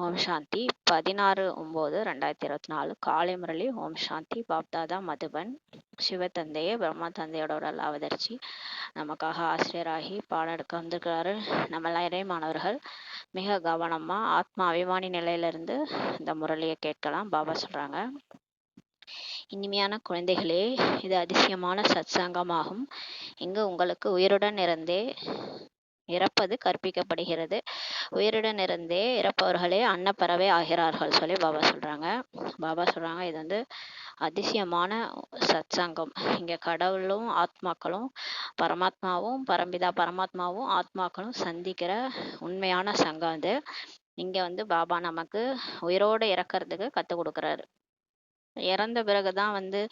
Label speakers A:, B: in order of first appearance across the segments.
A: ஓம் சாந்தி 16/9/2024 காலை முரளி. ஓம் சாந்தி. பாப்தாதா மதுபன். சிவத்தந்தையே பிரம்மா தந்தையோட உடல் அவதரிச்சு நமக்காக ஆசிரியராகி பாடம் எடுக்க வந்திருக்கிறாரு. நம்ம இறை மாணவர்கள் மிக கவனமா ஆத்மா அபிமானி நிலையிலிருந்து இந்த முரளியை கேட்கலாம். பாபா சொல்றாங்க, இனிமையான குழந்தைகளே, இது அதிசயமான சத்சங்கமாகும். இங்கு உங்களுக்கு உயிருடன் இருந்தே இறப்பது கற்பிக்கப்படுகிறது. உயிருடன் இருந்தே இறப்பவர்களே அன்னப்பறவை ஆகிறார்கள் சொல்லி பாபா சொல்றாங்க. இது வந்து அதிசயமான சத்சங்கம். இங்க கடவுளும் ஆத்மாக்களும் பரமாத்மாவும் பரம்பிதா பரமாத்மாவும் ஆத்மாக்களும் சந்திக்கிற உண்மையான சங்கம் அது. இங்க வந்து பாபா நமக்கு உயிரோடு இறக்கிறதுக்கு கற்றுக் கொடுக்குறாரு. இறந்த பிறகுதான் வந்து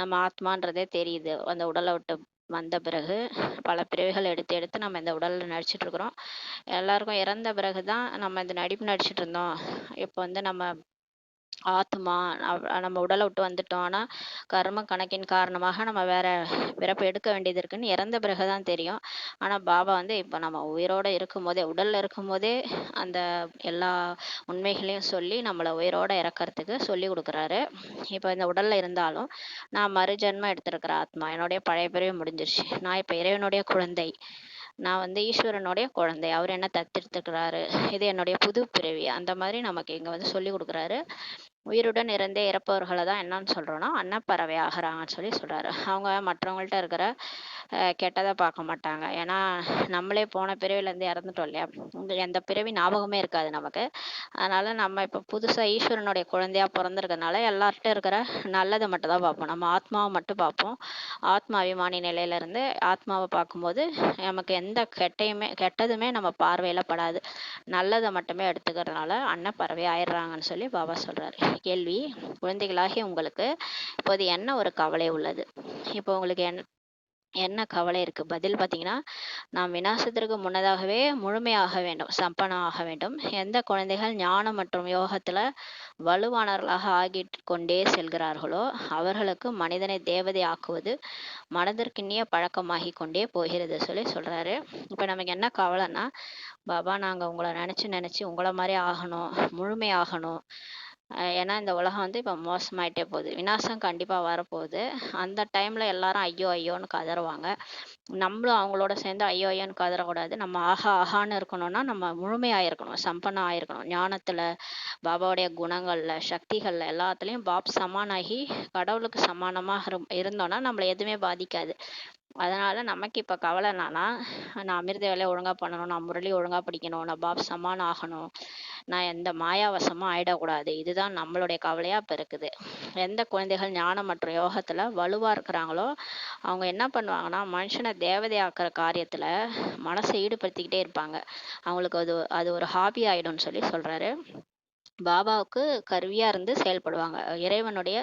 A: நம்ம ஆத்மான்றதே தெரியுது. அந்த உடலை விட்டு வந்த பிறகு பல பிறவிகள் எடுத்து எடுத்து நம்ம இந்த உடலில் நடிச்சிட்டு இருக்கிறோம். எல்லாருக்கும் இறந்த பிறகுதான் நம்ம இந்த நடிப்பு நடிச்சிட்டு இருந்தோம். இப்போ வந்து நம்ம ஆத்மா நம்ம உடலை விட்டு வந்துட்டோம். ஆனால் கர்ம கணக்கின் காரணமாக நம்ம வேற பிறப்பு எடுக்க வேண்டியது இருக்குன்னு இறந்த பிறகுதான் தெரியும். ஆனால் பாபா வந்து இப்போ நம்ம உயிரோட இருக்கும் போதே, உடல்ல இருக்கும் போதே அந்த எல்லா உண்மைகளையும் சொல்லி நம்மளை உயிரோட இறக்கறதுக்கு சொல்லி கொடுக்குறாரு. இப்போ இந்த உடல்ல இருந்தாலும் நான் மறுஜென்மம் எடுத்திருக்கிற ஆத்மா, என்னுடைய பழைய பிறவி முடிஞ்சிருச்சு. நான் இப்போ இறைவனுடைய குழந்தை, நான் வந்து ஈஸ்வரனுடைய குழந்தை, அவர் என்ன தத்தெடுத்துக்கிறாரு, இது என்னுடைய புது பிறவி. அந்த மாதிரி நமக்கு இங்க வந்து சொல்லி கொடுக்குறாரு. உயிருடன் இருந்தே இறப்பவர்களை தான் என்னன்னு சொல்றோம்னா அன்னப்பறவை ஆகிறாங்கன்னு சொல்லி சொல்றாரு. அவங்க மற்றவங்கள்ட்ட இருக்கிற கெட்டதை பார்க்க மாட்டாங்க. ஏன்னா நம்மளே போன பிறவிலேருந்து இறந்துட்டோம் இல்லையா, எந்த பிறவி ஞாபகமே இருக்காது நமக்கு. அதனால நம்ம இப்போ புதுசாக ஈஸ்வரனுடைய குழந்தையா பிறந்திருக்கனால எல்லார்கிட்ட இருக்கிற நல்லதை மட்டும் தான் பார்ப்போம். நம்ம ஆத்மாவை மட்டும் பார்ப்போம். ஆத்மா அபிமானி நிலையிலேருந்து ஆத்மாவை பார்க்கும்போது நமக்கு எந்த கெட்டதுமே நம்ம பார்வையில் படாது. நல்லதை மட்டுமே எடுத்துக்கிறதுனால அன்னப்பறவை ஆயிடுறாங்கன்னு சொல்லி பாபா சொல்றாரு. கேள்வி: குழந்தைகளாகிய உங்களுக்கு இப்போது என்ன ஒரு கவலை உள்ளது? இப்போ உங்களுக்கு என்ன கவலை இருக்கு? பதில் பார்த்தீங்கன்னா, நாம் விநாசத்திற்கு முன்னதாகவே முழுமையாக வேண்டும், சம்பனம் ஆக வேண்டும். எந்த குழந்தைகள் ஞானம் மற்றும் யோகத்துல வலுவானவர்களாக ஆகிட்டு கொண்டே செல்கிறார்களோ அவர்களுக்கு மனிதனை தேவதை ஆக்குவது மனதிற்கினிய பழக்கமாகி கொண்டே போகிறது சொல்லி சொல்றாரு. இப்போ நமக்கு என்ன கவலைன்னா, பாபா நாங்கள் உங்களை நினச்சி உங்களை மாதிரி ஆகணும், முழுமையாகணும். ஏன்னா இந்த உலகம் வந்து இப்போ மோசமாயிட்டே போகுது, விநாசம் கண்டிப்பாக வரப்போகுது. அந்த டைமில் எல்லாரும் ஐயோ ஐயோன்னு கதறுவாங்க. நம்மளும் அவங்களோட சேர்ந்து ஐயோ ஐயோன்னு கதறக்கூடாது. நம்ம ஆகான்னு இருக்கணும்னா நம்ம முழுமையாக இருக்கணும், சம்பன்னம் ஆயிருக்கணும். ஞானத்தில், பாபாவுடைய குணங்கள்ல, சக்திகள்ல எல்லாத்துலேயும் பாப் சமானாகி கடவுளுக்கு சமானமாக இருந்தோம்னா நம்மளை எதுவுமே பாதிக்காது. அதனால நமக்கு இப்போ கவலை என்னன்னா, நான் அமிர்த வேலையை ஒழுங்காக பண்ணணும், நான் முரளி ஒழுங்காக படிக்கணும், நான் பாப் சமான் ஆகணும், நான் எந்த மாயாவசமும் ஆயிடக்கூடாது. இதுதான் நம்மளுடைய கவலையா இப்போ இருக்குது. எந்த குழந்தைகள் ஞானம் மற்றும் யோகத்துல வலுவா இருக்கிறாங்களோ அவங்க என்ன பண்ணுவாங்கன்னா, மனுஷனை தேவதையாக்குற காரியத்துல மனசை ஈடுபடுத்திக்கிட்டே இருப்பாங்க. அவங்களுக்கு அது ஒரு ஹாபி ஆயிடும்னு சொல்லி சொல்றாரு. பாபாவுக்கு கருவியா இருந்து செயல்படுவாங்க, இறைவனுடைய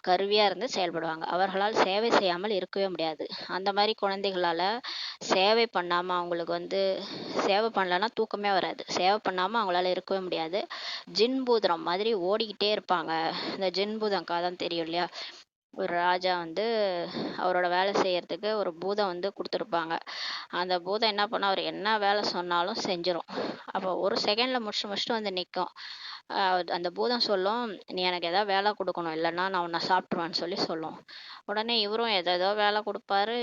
A: கருவியா இருந்து செயல்படுவாங்க. அவர்களால் சேவை செய்யாமல் இருக்கவே முடியாது. அந்த மாதிரி குழந்தைகளால சேவை பண்ணாம அவங்களுக்கு வந்து சேவை பண்ணலன்னா தூக்கமே வராது. சேவை பண்ணாம அவங்களால இருக்கவே முடியாது. ஜின் பூதம் மாதிரி ஓடிக்கிட்டே இருப்பாங்க. இந்த ஜின் பூதம் கதை தெரியும் இல்லையா? ஒரு ராஜா வந்து அவரோட வேலை செய்யறதுக்கு ஒரு பூதம் வந்து கொடுத்துருப்பாங்க. அந்த பூதம் என்ன பண்ணா, அவர் என்ன வேலை சொன்னாலும் செஞ்சிடும். அப்போ ஒரு செகண்ட்ல முடிச்சுட்டு வந்து நிற்கும். அந்த பூதம் சொல்லும், நீ எனக்கு ஏதாவது வேலை கொடுக்கணும், இல்லைன்னா நான் உன்னை சாப்பிட்ருவேன்னு சொல்லி சொல்லும். உடனே இவரும் ஏதோ வேலை கொடுப்பாரு,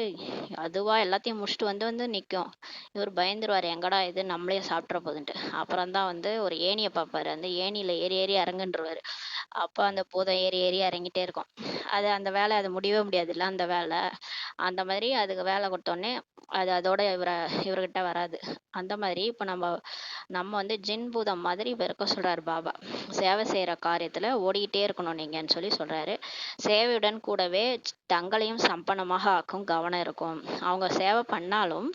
A: அதுவா எல்லாத்தையும் முடிச்சுட்டு வந்து நிற்கும். இவர் பயந்துருவார், எங்கடா இது நம்மளே சாப்பிட்ற போகுதுன்ட்டு. அப்புறம் தான் வந்து ஒரு ஏணியை பார்ப்பாரு. அந்த ஏணியில் ஏறி ஏறி இறங்குன்றவாரு. அப்போ அந்த பூதம் ஏறி ஏறி இறங்கிட்டே இருக்கும். அந்த வேலை அது முடியவே முடியாது இல்லை அந்த வேலை. அந்த மாதிரி அதுக்கு வேலை கொடுத்தோடனே அது அதோட இவர்கிட்ட வராது. அந்த மாதிரி இப்போ நம்ம வந்து ஜின் பூதம் மாதிரி இப்போ இருக்க சொல்றாரு பாபா. சேவை செய்யற காரியத்துல ஓடிக்கிட்டே இருக்கணும் நீங்கன்னு சொல்லி சொல்றாரு. சேவையுடன் கூடவே தங்களையும் சம்பனமாக ஆக்கும் கவனம் இருக்கும். அவங்க சேவை பண்ணாலும்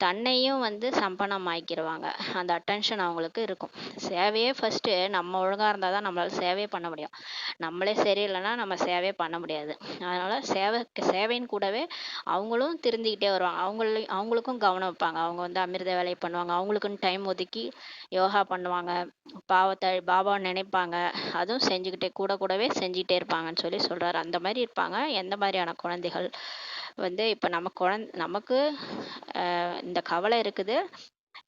A: தன்னையும் வந்து சம்பனம் ஆக்கிடுவாங்க. அந்த அட்டென்ஷன் அவங்களுக்கு இருக்கும். சேவையே ஃபர்ஸ்ட் நம்ம ஒழுங்கா இருந்தாதான் நம்மளால சேவையே பண்ண முடியும். நம்மளே சரியில்லைன்னா நம்ம சேவையே பண்ண முடியாது. அதனால சேவையின் கூடவே அவங்களும் திருந்திக்கிட்டே வருவாங்க. அவங்களுக்கும் கவனம் வைப்பாங்க. அவங்க வந்து அமிர்த வேலையை பண்ணுவாங்க, அவங்களுக்குன்னு டைம் ஒதுக்கி யோகா பண்ணுவாங்க, பாபாவை நினைப்பாங்க, அதுவும் செஞ்சுக்கிட்டே கூடவே செஞ்சுக்கிட்டே இருப்பாங்கன்னு சொல்லி சொல்றாரு. அந்த மாதிரி இருப்பாங்க. எந்த மாதிரியான குழந்தைகள் வந்து இப்போ நமக்கு இந்த கவலை இருக்குது.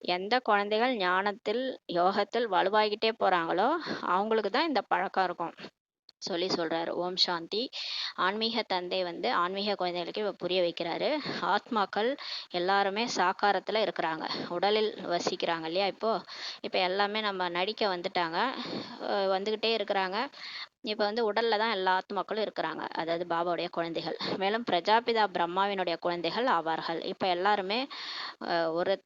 A: எந்த குழந்தைகள் ஞானத்தில் யோகத்தில் வலுவாகிட்டே போறாங்களோ அவங்களுக்கு தான் இந்த பழக்கம் இருக்கும் சொல்றாரு. ஓம் சாந்தி. ஆன்மீக தந்தை வந்து ஆன்மீக குழந்தைகளுக்கு இவ புரிய வைக்கிறாரு. ஆத்மாக்கள் எல்லாருமே சாக்காரத்துல இருக்கிறாங்க, உடலில் வசிக்கிறாங்க இல்லையா. இப்போ எல்லாமே நம்ம நடிக்க வந்துட்டாங்க, வந்துகிட்டே இருக்கிறாங்க. இப்போ வந்து உடல்ல தான் எல்லா ஆத்மாக்களும் இருக்கிறாங்க, அதாவது பாபாவுடைய குழந்தைகள். மேலும் பிரஜாபிதா பிரம்மாவினுடைய குழந்தைகள் ஆவார்கள். இப்போ எல்லாருமே ஒரு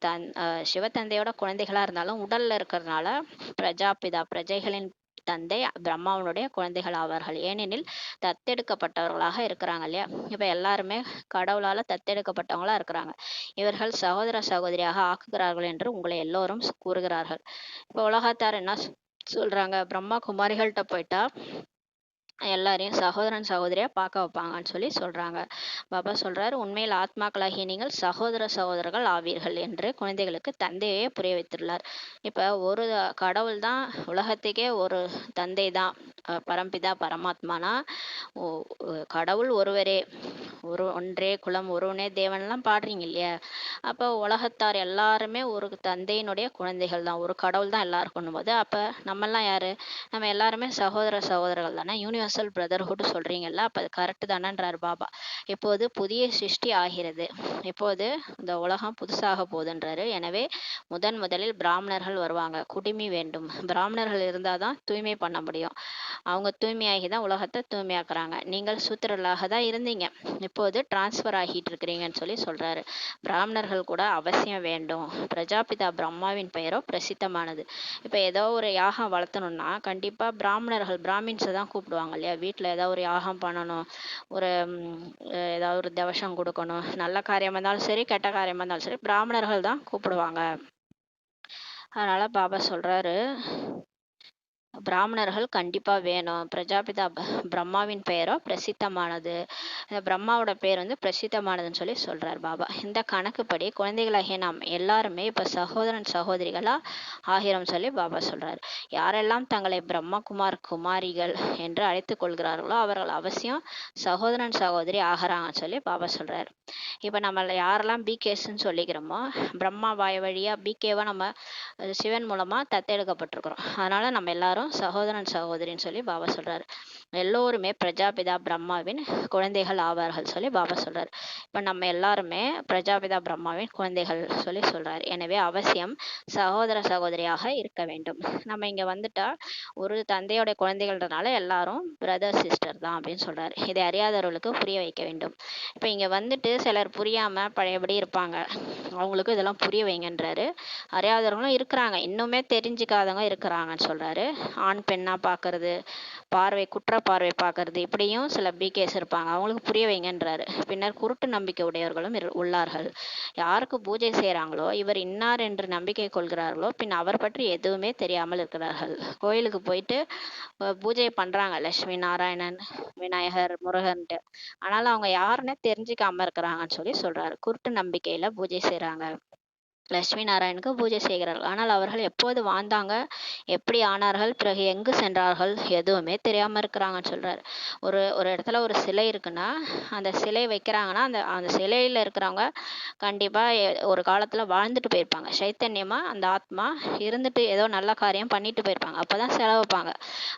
A: சிவத்தந்தையோட குழந்தைகளா இருந்தாலும் உடல்ல இருக்கிறதுனால பிரஜாபிதா பிரஜைகளின் தந்தை பிரம்மாவனுடைய குழந்தைகள் ஆவார்கள். ஏனெனில் தத்தெடுக்கப்பட்டவர்களாக இருக்கிறாங்க இல்லையா. இப்ப எல்லாருமே கடவுளால தத்தெடுக்கப்பட்டவங்களா இருக்கிறாங்க. இவர்கள் சகோதர சகோதரியாக ஆக்குகிறார்கள் என்று உங்களை எல்லோரும் கூறுகிறார்கள். இப்ப உலகத்தார் என்ன சொல்றாங்க, பிரம்மா குமாரிகள்கிட்ட போயிட்டா எல்லாரையும் சகோதரன் சகோதரியா பார்க்க வைப்பாங்கன்னு சொல்றாங்க. பாபா சொல்றாரு, உண்மையில் ஆத்மாக்களாகிய நீங்கள் சகோதர சகோதரர்கள் ஆவீர்கள் என்று குழந்தைகளுக்கு தந்தையே புரிய வைத்துள்ளார். இப்ப ஒரு கடவுள் தான், உலகத்துக்கே ஒரு தந்தை தான், பரம்பிதா பரமாத்மானா கடவுள் ஒருவரே, ஒன்றே குலம் ஒருவனே தேவன்லாம் பாடுறீங்க இல்லையா. அப்போ உலகத்தார் எல்லாருமே ஒரு தந்தையினுடைய குழந்தைகள் தான், ஒரு கடவுள் தான் எல்லாருக்கும் போது அப்ப நம்மெல்லாம் யாரு, நம்ம எல்லாருமே சகோதர சகோதரர்கள் தானே. யூனிவர்சல் பிரதர்ஹுட் சொல்றீங்கல்ல, அப்ப அது கரெக்ட் தானேன்றார் பாபா. இப்போது புதிய சிருஷ்டி ஆகிறது, இப்போது இந்த உலகம் புதுசாக போகுதுன்றாரு. எனவே முதலில் பிராமணர்கள் வருவாங்க, குடிமி வேண்டும். பிராமணர்கள் இருந்தாதான் தூய்மை பண்ண முடியும். அவங்க தூய்மையாகி தான் உலகத்தை தூய்மையாக்குறாங்க. நீங்கள் சூத்திரர்களாக தான் இருந்தீங்க, இப்போது டிரான்ஸ்ஃபர் ஆகிட்டு இருக்கிறீங்கன்னு சொல்றாரு. பிராமணர்கள் கூட அவசியம் வேண்டும். பிரஜாபிதா பிரம்மாவின் பெயரோ பிரசித்தமானது. இப்ப ஏதோ ஒரு யாகம் வளர்த்தணும்னா கண்டிப்பா பிராமின்ஸை தான் கூப்பிடுவாங்க இல்லையா. வீட்டுல ஏதாவது ஒரு யாகம் பண்ணணும், ஒரு ஏதாவது ஒரு தவசம் கொடுக்கணும், நல்ல காரியமா இருந்தாலும் சரி கெட்ட காரியமா இருந்தாலும் சரி பிராமணர்கள் தான் கூப்பிடுவாங்க. அதனால பாபா சொல்றாரு, பிராமணர்கள் கண்டிப்பா வேணும். பிரஜாபிதா பிரம்மாவின் பெயரோ பிரசித்தமானது. பிரம்மாவோட பேர் வந்து பிரசித்தமானதுன்னு சொல்றார் பாபா. இந்த கணக்குப்படி குழந்தைகளாகிய நாம் எல்லாருமே இப்ப சகோதரன் சகோதரிகளா ஆகிறோம் பாபா சொல்றாரு. யாரெல்லாம் தங்களை பிரம்மகுமார் குமாரிகள் என்று அழைத்துக் கொள்கிறார்களோ அவர்கள் அவசியம் சகோதரன் சகோதரி ஆகிறாங்கன்னு பாபா சொல்றாரு. இப்ப நம்ம யாரெல்லாம் பிகேஸ்ன்னு சொல்லிக்கிறோமோ, பிரம்மா வாய் வழியா பிகேவா நம்ம சிவன் மூலமா தத்தெடுக்கப்பட்டிருக்கிறோம். அதனால நம்ம எல்லாரும் சகோதரன் சகோதரின்னு பாபா சொல்றாரு. எல்லோருமே பிரஜாபிதா பிரம்மாவின் குழந்தைகள் ஆவார்கள் பாபா சொல்றாரு. இப்ப நம்ம எல்லாருமே பிரஜாபிதா பிரம்மாவின் குழந்தைகள் சொல்றாரு. எனவே அவசியம் சகோதர சகோதரியாக இருக்க வேண்டும். நம்ம இங்க வந்துட்டா ஒரு தந்தையோட குழந்தைகள்ன்றனால எல்லாரும் பிரதர் சிஸ்டர் தான் அப்படின்னு சொல்றாரு. இதை அறியாதவர்களுக்கு புரிய வைக்க வேண்டும். இப்ப இங்க வந்துட்டு சிலர் புரியாம பழையபடி இருப்பாங்க, அவங்களுக்கு இதெல்லாம் புரிய வைங்கன்றாரு. அறியாதவர்களும் இருக்கிறாங்க, இன்னுமே தெரிஞ்சுக்காதவங்க இருக்கிறாங்கன்னு சொல்றாரு. ஆண் பெண்ணா பாக்குறது, குற்ற பார்வை பார்க்கறது, இப்படியும் சில பிகேஸ் இருப்பாங்க, அவங்களுக்கு புரிய வைங்கன்றாரு. பின்னர் குருட்டு நம்பிக்கை உடையவர்களும் உள்ளார்கள். யாருக்கு பூஜை செய்யறாங்களோ, இவர் இன்னார் என்று நம்பிக்கை கொள்கிறார்களோ, பின் அவர் பற்றி எதுவுமே தெரியாமல் இருக்கிறார்கள். கோயிலுக்கு போயிட்டு பூஜை பண்றாங்க, லட்சுமி நாராயணன் விநாயகர் முருகன்ட்டு, ஆனாலும் அவங்க யாருன்னே தெரிஞ்சுக்காம இருக்கிறாங்கன்னு சொல்றாரு. குருட்டு நம்பிக்கையில பூஜை செய்யறாங்க. லட்சுமி நாராயணுக்கு பூஜை செய்கிறார்கள், ஆனால் அவர்கள் எப்போது வாழ்ந்தாங்க, எப்படி ஆனார்கள், பிறகு எங்கு சென்றார்கள், எதுவுமே தெரியாம இருக்கிறாங்கன்னு சொல்றாரு. ஒரு இடத்துல ஒரு சிலை இருக்குன்னா அந்த சிலை வைக்கிறாங்கன்னா அந்த சிலையில இருக்கிறவங்க கண்டிப்பா ஒரு காலத்துல வாழ்ந்துட்டு போயிருப்பாங்க, சைத்தன்யமா அந்த ஆத்மா இருந்துட்டு ஏதோ நல்ல காரியம் பண்ணிட்டு போயிருப்பாங்க, அப்பதான் சிலை வைப்பாங்க.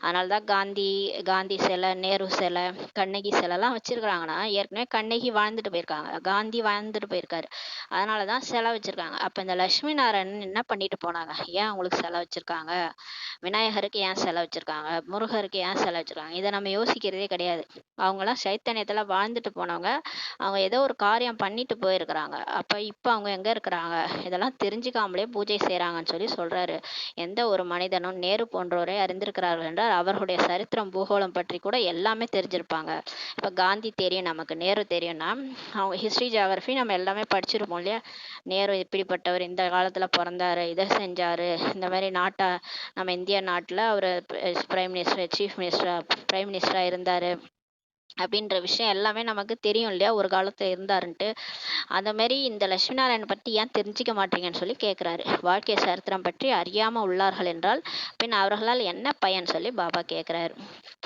A: அதனாலதான் காந்தி சிலை, நேரு சிலை, கண்ணகி சிலை எல்லாம் வச்சிருக்கிறாங்கன்னா ஏற்கனவே கண்ணகி வாழ்ந்துட்டு போயிருக்காங்க, காந்தி வாழ்ந்துட்டு போயிருக்காரு, அதனாலதான் சிலை வச்சிருக்காங்க. அப்ப இந்த லட்சுமி நாராயணன் என்ன பண்ணிட்டு போனாங்க, ஏன் அவங்களுக்கு சிலை வச்சிருக்காங்க, விநாயகருக்கு ஏன் சிலை வச்சிருக்காங்க, முருகருக்கு ஏன் சிலை வச்சிருக்காங்க, இதை நம்ம யோசிக்கிறதே கிடையாது. அவங்களாம் சைத்தன்யத்துல வாழ்ந்துட்டு போனவங்க, அவங்க ஏதோ ஒரு காரியம் பண்ணிட்டு போயிருக்கிறாங்க. அப்ப இப்ப அவங்க எங்க இருக்கிறாங்க, இதெல்லாம் தெரிஞ்சுக்காமலே பூஜை செய்யறாங்கன்னு சொல்றாரு. எந்த ஒரு மனிதனும் நேரு போன்றோரை அறிந்திருக்கிறார்கள் என்றால் அவர்களுடைய சரித்திரம் பூகோளம் பற்றி கூட எல்லாமே தெரிஞ்சிருப்பாங்க. இப்ப காந்தி தெரியும் நமக்கு, நேரு தெரியும்னா அவங்க ஹிஸ்டரி ஜியாகிரபி நம்ம எல்லாமே படிச்சிருப்போம் இல்லையா. நேரு இப்படிப்பட்டவர், இந்த காலத்துல பிறந்தாரு, இதை செஞ்சாரு, இந்த மாதிரி நம்ம இந்திய நாட்டுல அவரு பிரைம் மினிஸ்டர், சீஃப் மினிஸ்டர், பிரைம் மினிஸ்டரா இருந்தாரு, அப்படின்ற விஷயம் எல்லாமே நமக்கு தெரியும் இல்லையா, ஒரு காலத்துல இருந்தாருன்ட்டு. அந்த மாரி இந்த லட்சுமி நாராயணன் பத்தி ஏன் தெரிஞ்சுக்க மாட்டீங்கன்னு சொல்லி கேட்குறாரு. வாழ்க்கை சரித்திரம் பற்றி அறியாம உள்ளார்கள் என்றால் பின் அவர்களால் என்ன பயன் சொல்லி பாபா கேட்குறாரு.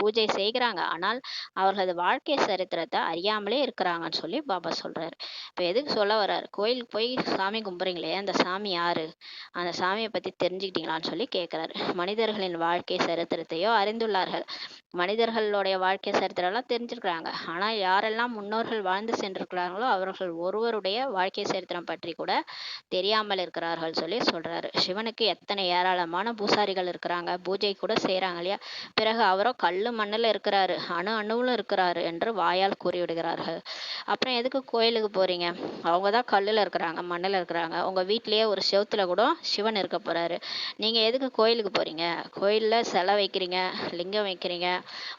A: பூஜை செய்கிறாங்க, ஆனால் அவர்களது வாழ்க்கை சரித்திரத்தை அறியாமலே இருக்கிறாங்கன்னு சொல்லி பாபா சொல்றாரு. இப்போ எதுக்கு சொல்ல வர்றாரு, கோயிலுக்கு போய் சாமி கும்பிட்றீங்களே, அந்த சாமி யாரு, அந்த சாமியை பத்தி தெரிஞ்சுக்கிட்டீங்களான்னு சொல்லி கேட்குறாரு. மனிதர்களின் வாழ்க்கை சரித்திரத்தையோ அறிந்துள்ளார்கள். மனிதர்களுடைய வாழ்க்கை சரித்திரம்லாம் தெரிஞ்சிருக்கிறாங்க, ஆனால் யாரெல்லாம் முன்னோர்கள் வாழ்ந்து சென்றிருக்கிறார்களோ அவர்கள் ஒருவருடைய வாழ்க்கை சரித்திரம் பற்றி கூட தெரியாமல் இருக்கிறார்கள் சொல்லி சொல்றாரு. சிவனுக்கு எத்தனை ஏராளமான பூசாரிகள் இருக்கிறாங்க, பூஜை கூட செய்கிறாங்க இல்லையா, பிறகு அவரோ கல்லு மண்ணில் இருக்கிறாரு, அணு அணுவில் இருக்கிறாரு என்று வாயால் கூறிவிடுகிறார்கள். அப்புறம் எதுக்கு கோயிலுக்கு போறீங்க, அவங்க தான் கல்லில் இருக்கிறாங்க, மண்ணில் இருக்கிறாங்க. உங்கள் வீட்டிலேயே ஒரு செவுத்துல கூட சிவன் இருக்க போறாரு, நீங்கள் எதுக்கு கோயிலுக்கு போறீங்க, கோயிலில் சிலை வைக்கிறீங்க, லிங்கம் வைக்கிறீங்க,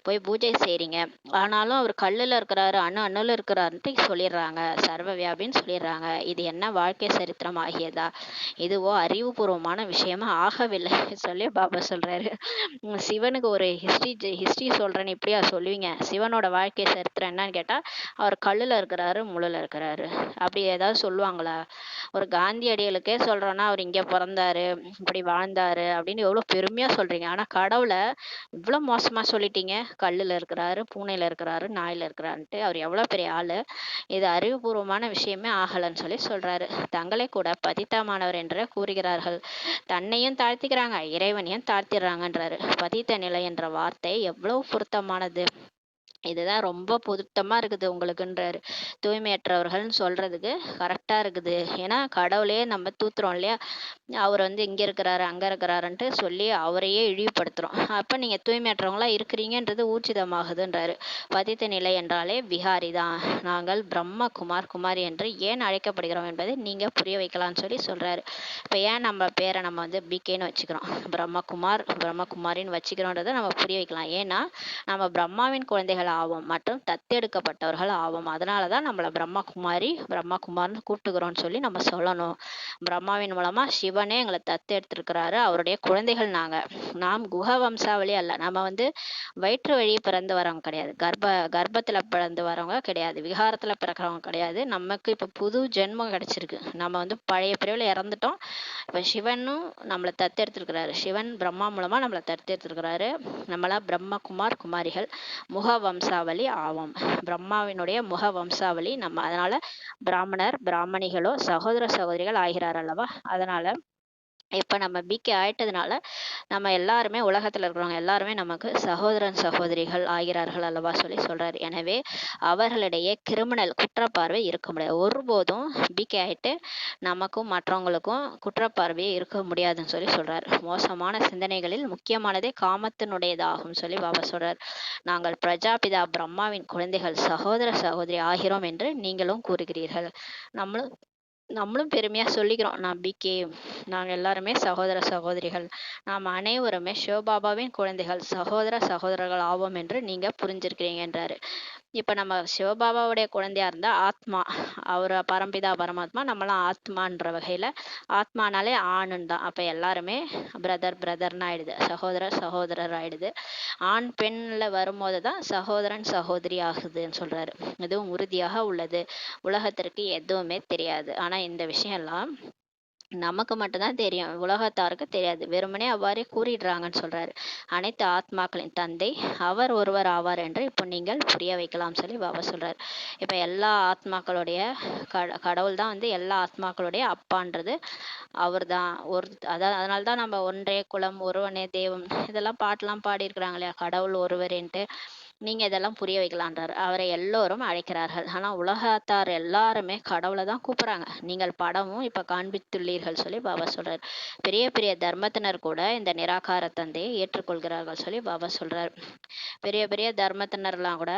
A: போய் பூஜை செய்கிறீங்க, ஆனாலும் அவர் கல்லில் இருக்கிறாரு, அணுல இருக்கிறாருன்ட்டு சொல்லிடுறாங்க, சர்வ வியாபின்னு சொல்லிடுறாங்க. இது என்ன வாழ்க்கை சரித்திரம் ஆகியதா, இதுவோ அறிவுபூர்வமான விஷயமா ஆகவில்லை சொல்லி பாபா சொல்றாரு. சிவனுக்கு ஒரு ஹிஸ்ட்ரி சொல்றேன்னு இப்படியா சொல்லுவீங்க, சிவனோட வாழ்க்கை சரித்திரம் என்னன்னு கேட்டா அவர் கல்லுல இருக்கிறாரு, முள்ளுல இருக்கிறாரு, அப்படி ஏதாவது சொல்லுவாங்களா? ஒரு காந்தியடிகளுக்கே சொல்றோன்னா அவர் இங்க பிறந்தாரு, இப்படி வாழ்ந்தாரு அப்படின்னு எவ்வளவு பெருமையா சொல்றீங்க, ஆனா கடவுளை இவ்வளவு மோசமா சொல்லிட்டீங்க, கல்லுல இருக்கிறாரு, பூனையில இருக்கிறாரு, நாயில இருக்கிறாருன்ட்டு. அவர் எவ்வளவு பெரிய ஆளு, இது அறிவுபூர்வமான விஷயமே ஆகலன்னு சொல்லி சொல்றாரு. தங்களை கூட பதித்தமானவர் என்று கூறுகிறார்கள், தன்னையும் தாழ்த்திக்கிறாங்க, இறைவனையும் தாழ்த்திடுறாங்கன்றாரு. பதித்த நிலை என்ற வார்த்தை எவ்வளவு பொருத்தமானது, இதுதான் ரொம்ப பொருத்தமா இருக்குது உங்களுக்குன்றாரு. தூய்மையற்றவர்கள்னு சொல்றதுக்கு கரெக்டா இருக்குது. ஏன்னா கடவுளையே நம்ம தூத்துறோம் இல்லையா, அவர் வந்து இங்க இருக்கிறாரு அங்க இருக்கிறாருன்ட்டு சொல்லி அவரையே இழிவுபடுத்துறோம். அப்ப நீங்க தூய்மையற்றவங்களா இருக்கிறீங்கன்றது ஊர்ஜிதமாகுதுன்றாரு. பதித்த நிலை என்றாலே விகாரி தான், நாங்கள் பிரம்ம குமார் குமாரி என்று ஏன் அழைக்கப்படுகிறோம் என்பதை நீங்க புரிய வைக்கலாம்னு சொல்லி சொல்றாரு. இப்ப ஏன் நம்ம பேரை நம்ம வந்து பிகேன்னு வச்சுக்கிறோம், பிரம்மகுமார் பிரம்மகுமாரின்னு வச்சுக்கிறோன்றதை நம்ம புரிய வைக்கலாம். ஏன்னா நம்ம பிரம்மாவின் குழந்தைகள் ஆவோம் மற்றும் தத்தெடுக்கப்பட்டவர்கள் ஆவோம், அதனாலதான் நம்மளை பிரம்மகுமாரி பிரம்மகுமார்னு கூப்பிட்டுக்கிறோம்னு சொல்லி நம்ம சொல்லணும். பிரம்மாவின் மூலமா சிவனே எங்களை தத்தெடுத்திருக்கிறாரு, அவருடைய குழந்தைகள் நாங்க. நாம் குஹ வம்சாவளி அல்ல, நம்ம வந்து வயிற்று வழியே பிறந்து வரவங்க கிடையாது, கர்ப்பத்துல பிறந்து வரவங்க கிடையாது, விகாரத்துல பிறக்கிறவங்க கிடையாது. நமக்கு இப்ப புது ஜென்மம் கிடைச்சிருக்கு, நம்ம வந்து பழைய பிறவில இறந்துட்டோம், இப்ப சிவனும் நம்மளை தத்தெடுத்திருக்கிறாரு, சிவன் பிரம்மா மூலமா நம்மளை தத்தெடுத்திருக்கிறாரு. நம்மளா பிரம்மகுமார் குமாரிகள் முக வம்சாவளி ஆவோம், பிரம்மாவினுடைய முக வம்சாவளி நம்ம. அதனால பிராமணர் பிராமணிகளோ சகோதர சகோதரிகள் ஆகிறார் அல்லவா, அதனால இப்ப நம்ம பிகே ஆயிட்டதுனால நம்ம எல்லாருமே உலகத்துல இருக்கிறவங்க எல்லாருமே நமக்கு சகோதரன் சகோதரிகள் ஆகிறார்கள் அல்லவா சொல்லி சொல்றாரு. எனவே அவர்களிடையே கிரிமினல் குற்றப்பார்வை இருக்க முடியாது, ஒருபோதும் பிகே ஆயிட்டு நமக்கும் மற்றவங்களுக்கும் குற்றப்பார்வையே இருக்க முடியாதுன்னு சொல்லி சொல்றாரு. மோசமான சிந்தனைகளில் முக்கியமானதே காமத்தினுடையதாகும் சொல்லி பாபா சொல்றார். நாங்கள் பிரஜாபிதா பிரம்மாவின் குழந்தைகள் சகோதர சகோதரி ஆகிறோம் என்று நீங்களும் கூறுகிறீர்கள், நம்மளும் நம்மளும் பெருமையா சொல்லிக்கிறோம், நான் பிகே, நாங்கள் எல்லாருமே சகோதர சகோதரிகள், நாம் அனைவருமே சிவபாபாவின் குழந்தைகள் சகோதர சகோதரர்கள் ஆவோம் என்று நீங்க புரிஞ்சிருக்கிறீங்கன்றாரு. இப்ப நம்ம சிவபாபாவுடைய குழந்தையா இருந்தா ஆத்மா, அவர் பரம்பிதா பரமாத்மா, நம்மளாம் ஆத்மான்ற வகையில ஆத்மானாலே ஆணுன்னு தான். அப்ப எல்லாருமே பிரதர் பிரதர்னு ஆயிடுது, சகோதரர் சகோதரர் ஆயிடுது. ஆண் பெண்ல வரும்போது தான் சகோதரன் சகோதரி ஆகுதுன்னு சொல்றாரு. இதுவும் உறுதியாக உள்ளது, உலகத்திற்கு எதுவுமே தெரியாது. ஆனா இந்த விஷயம் எல்லாம் நமக்கு மட்டும்தான் தெரியும், உலகத்தாருக்கு தெரியாது, வெறுமனே அவ்வாறே கூறிடுறாங்கன்னு சொல்றாரு. அனைத்து ஆத்மாக்களின் தந்தை அவர் ஒருவர் ஆவார் என்று இப்போ நீங்கள் புரிய வைக்கலாம் சொல்லி பாபா சொல்றாரு. இப்ப எல்லா ஆத்மாக்களுடைய கடவுள் தான் வந்து எல்லா ஆத்மாக்களுடைய அப்பான்றது அவர் தான். அதனால்தான் நம்ம ஒன்றே குலம் ஒருவனே தெய்வம் இதெல்லாம் பாட்டெல்லாம் பாடியிருக்கிறாங்க இல்லையா, கடவுள் ஒருவரேன்ட்டு. நீங்க இதெல்லாம் புரிய வைக்கலான்றாரு. அவரை எல்லோரும் அழைக்கிறார்கள், ஆனா உலகத்தார் எல்லாருமே கடவுளை தான் கூப்பிடுறாங்க, நீங்கள் படமும் இப்ப காண்பித்துள்ளீர்கள் சொல்லி பாபா சொல்றாரு. பெரிய பெரிய தர்மத்தினர் கூட இந்த நிராகார தந்தையை ஏற்றுக்கொள்கிறார்கள் சொல்லி பாபா சொல்றாரு. பெரிய பெரிய தர்மத்தினர்லாம் கூட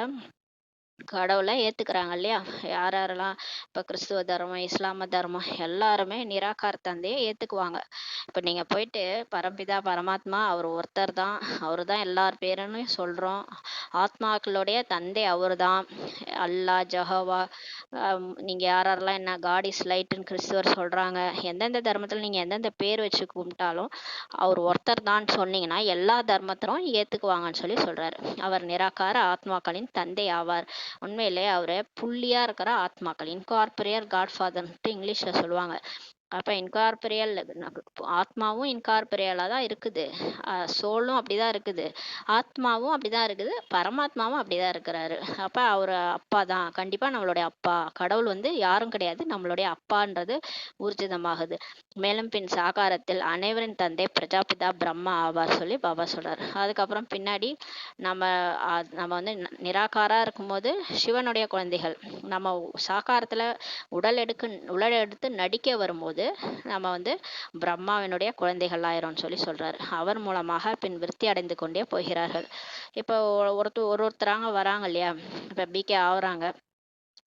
A: கடவுளை ஏத்துக்கிறாங்க இல்லையா? யார் யாரெல்லாம் இப்ப கிறிஸ்துவ தர்மம், இஸ்லாம தர்மம் எல்லாருமே நிராகார தந்தையை ஏத்துக்குவாங்க. இப்ப நீங்க போயிட்டு பரம்பிதா பரமாத்மா அவர் ஒருத்தர் தான், அவரு தான் எல்லார் பேருன்னு சொல்றோம். ஆத்மாக்களுடைய தந்தை அவர்தான். அல்லாஹ், ஜஹோவா, நீங்க யார் யாரெல்லாம் என்ன காட் இஸ் லைட்ன்னு கிறிஸ்துவர் சொல்றாங்க. எந்தெந்த தர்மத்துல நீங்க எந்தெந்த பேர் வச்சு கும்பிட்டாலும் அவர் ஒருத்தர் தான் சொன்னீங்கன்னா எல்லா தர்மத்திலும் ஏத்துக்குவாங்கன்னு சொல்லி சொல்றாரு. அவர் நிராகார ஆத்மாக்களின் தந்தை ஆவார். உண்மையிலே அவரு புள்ளியா இருக்கிற ஆத்மாக்கள், இன்கார்பரியர் காட்ஃபாதர்ன்ட்டு இங்கிலீஷ்ல சொல்லுவாங்க. அப்ப இன்கார்பரியல் ஆத்மாவும் இன்கார்பரியலா தான் இருக்குது. சோலும் அப்படிதான் இருக்குது, ஆத்மாவும் அப்படிதான் இருக்குது, பரமாத்மாவும் அப்படிதான் இருக்கிறாரு. அப்ப அவரு அப்பா தான், கண்டிப்பா நம்மளுடைய அப்பா. கடவுள் வந்து யாரும் கிடையாது, நம்மளுடைய அப்பான்றது ஊர்ஜிதமாகுது. மேலும் பின் சாகாரத்தில் அனைவரின் தந்தை பிரஜாபிதா பிரம்மா ஆவார் சொல்லி பாபா சொல்றாரு. அதுக்கப்புறம் பின்னாடி நம்ம நம்ம வந்து நிராகாரா இருக்கும்போது சிவனுடைய குழந்தைகள், நம்ம சாகாரத்துல உடல் எடுத்து நடிக்க வரும்போது நம்ம வந்து பிரம்மாவினுடைய குழந்தைகள் ஆயிரோம்னு சொல்லி சொல்றாரு. அவர் மூலமாக பின் விருத்தி அடைந்து கொண்டே போகிறார்கள். இப்போ ஒருத்தராங்க வராங்க இல்லையா, இப்ப பிகே ஆகுறாங்க,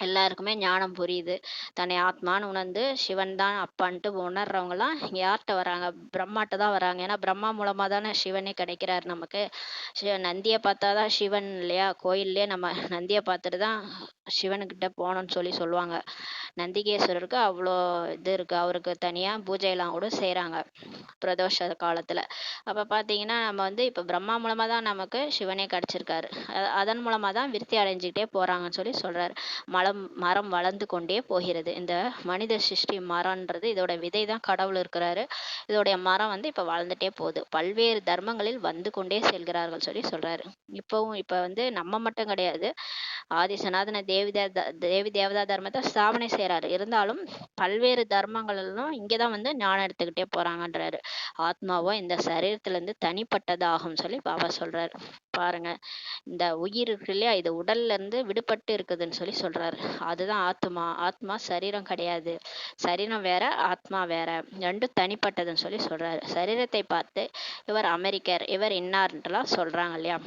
A: எல்லாருக்குமே ஞானம் புரியுது, தன்னை ஆத்மான்னு உணர்ந்து சிவன் தான் அப்பான்ட்டு உணர்றவங்கலாம் யார்கிட்ட வராங்க? பிரம்மாட்ட தான் வராங்க. ஏன்னா பிரம்மா மூலமா தானே சிவனே கிடைக்கிறாரு நமக்கு. நந்தியை பார்த்தாதான் சிவன் இல்லையா? கோயில்லே நம்ம நந்தியை பார்த்துட்டு தான் சிவனுக்கிட்ட போகணும்னு சொல்லி சொல்லுவாங்க. நந்திகேஸ்வரருக்கு அவ்வளோ இது இருக்கு, அவருக்கு தனியா பூஜையெல்லாம் கூட செய்கிறாங்க பிரதோஷ காலத்துல. அப்ப பாத்தீங்கன்னா நம்ம வந்து இப்ப பிரம்மா மூலமா தான் நமக்கு சிவனே கிடைச்சிருக்காரு. அதன் மூலமா தான் விருத்தி அடைஞ்சுக்கிட்டே போறாங்கன்னு சொல்லி சொல்றாரு. மரம் வளர்ந்து கொண்டே போகிறது. இந்த மனித சிருஷ்டி மரம்ன்றது இதோட விதை தான் கடவுள் இருக்கிறாரு. இதோடைய மரம் வந்து இப்ப வளர்ந்துட்டே போகுது. பல்வேறு தர்மங்களில் வந்து கொண்டே செல்கிறார்கள் சொல்லி சொல்றாரு. இப்ப வந்து நம்ம மட்டும் கிடையாது, ஆதி சனாதன தேவி தேவதா தர்மத்தை ஸ்தாபனை செய்யறாரு. இருந்தாலும் பல்வேறு தர்மங்களும் இங்கதான் வந்து ஞானம் எடுத்துக்கிட்டே போறாங்கன்றாரு. ஆத்மாவோ இந்த சரீரத்துல இருந்து தனிப்பட்டதாகும் சொல்லி பாபா சொல்றாரு. பாருங்க, இந்த உயிர் இருக்கு இல்லையா, இது உடல்ல இருந்து விடுபட்டு இருக்குதுன்னு சொல்லி சொல்றாரு. அதுதான் ஆத்மா. ஆத்மா சரீரம் கிடையாது. சரீரம் வேற, ஆத்மா வேற, ரெண்டும் தனிப்பட்டதுன்னு சொல்லி சொல்றாரு. சரீரத்தை பார்த்து இவர் அமெரிக்கர், இவர் இன்னார்ன்றலாம் சொல்றாங்க இல்லையா.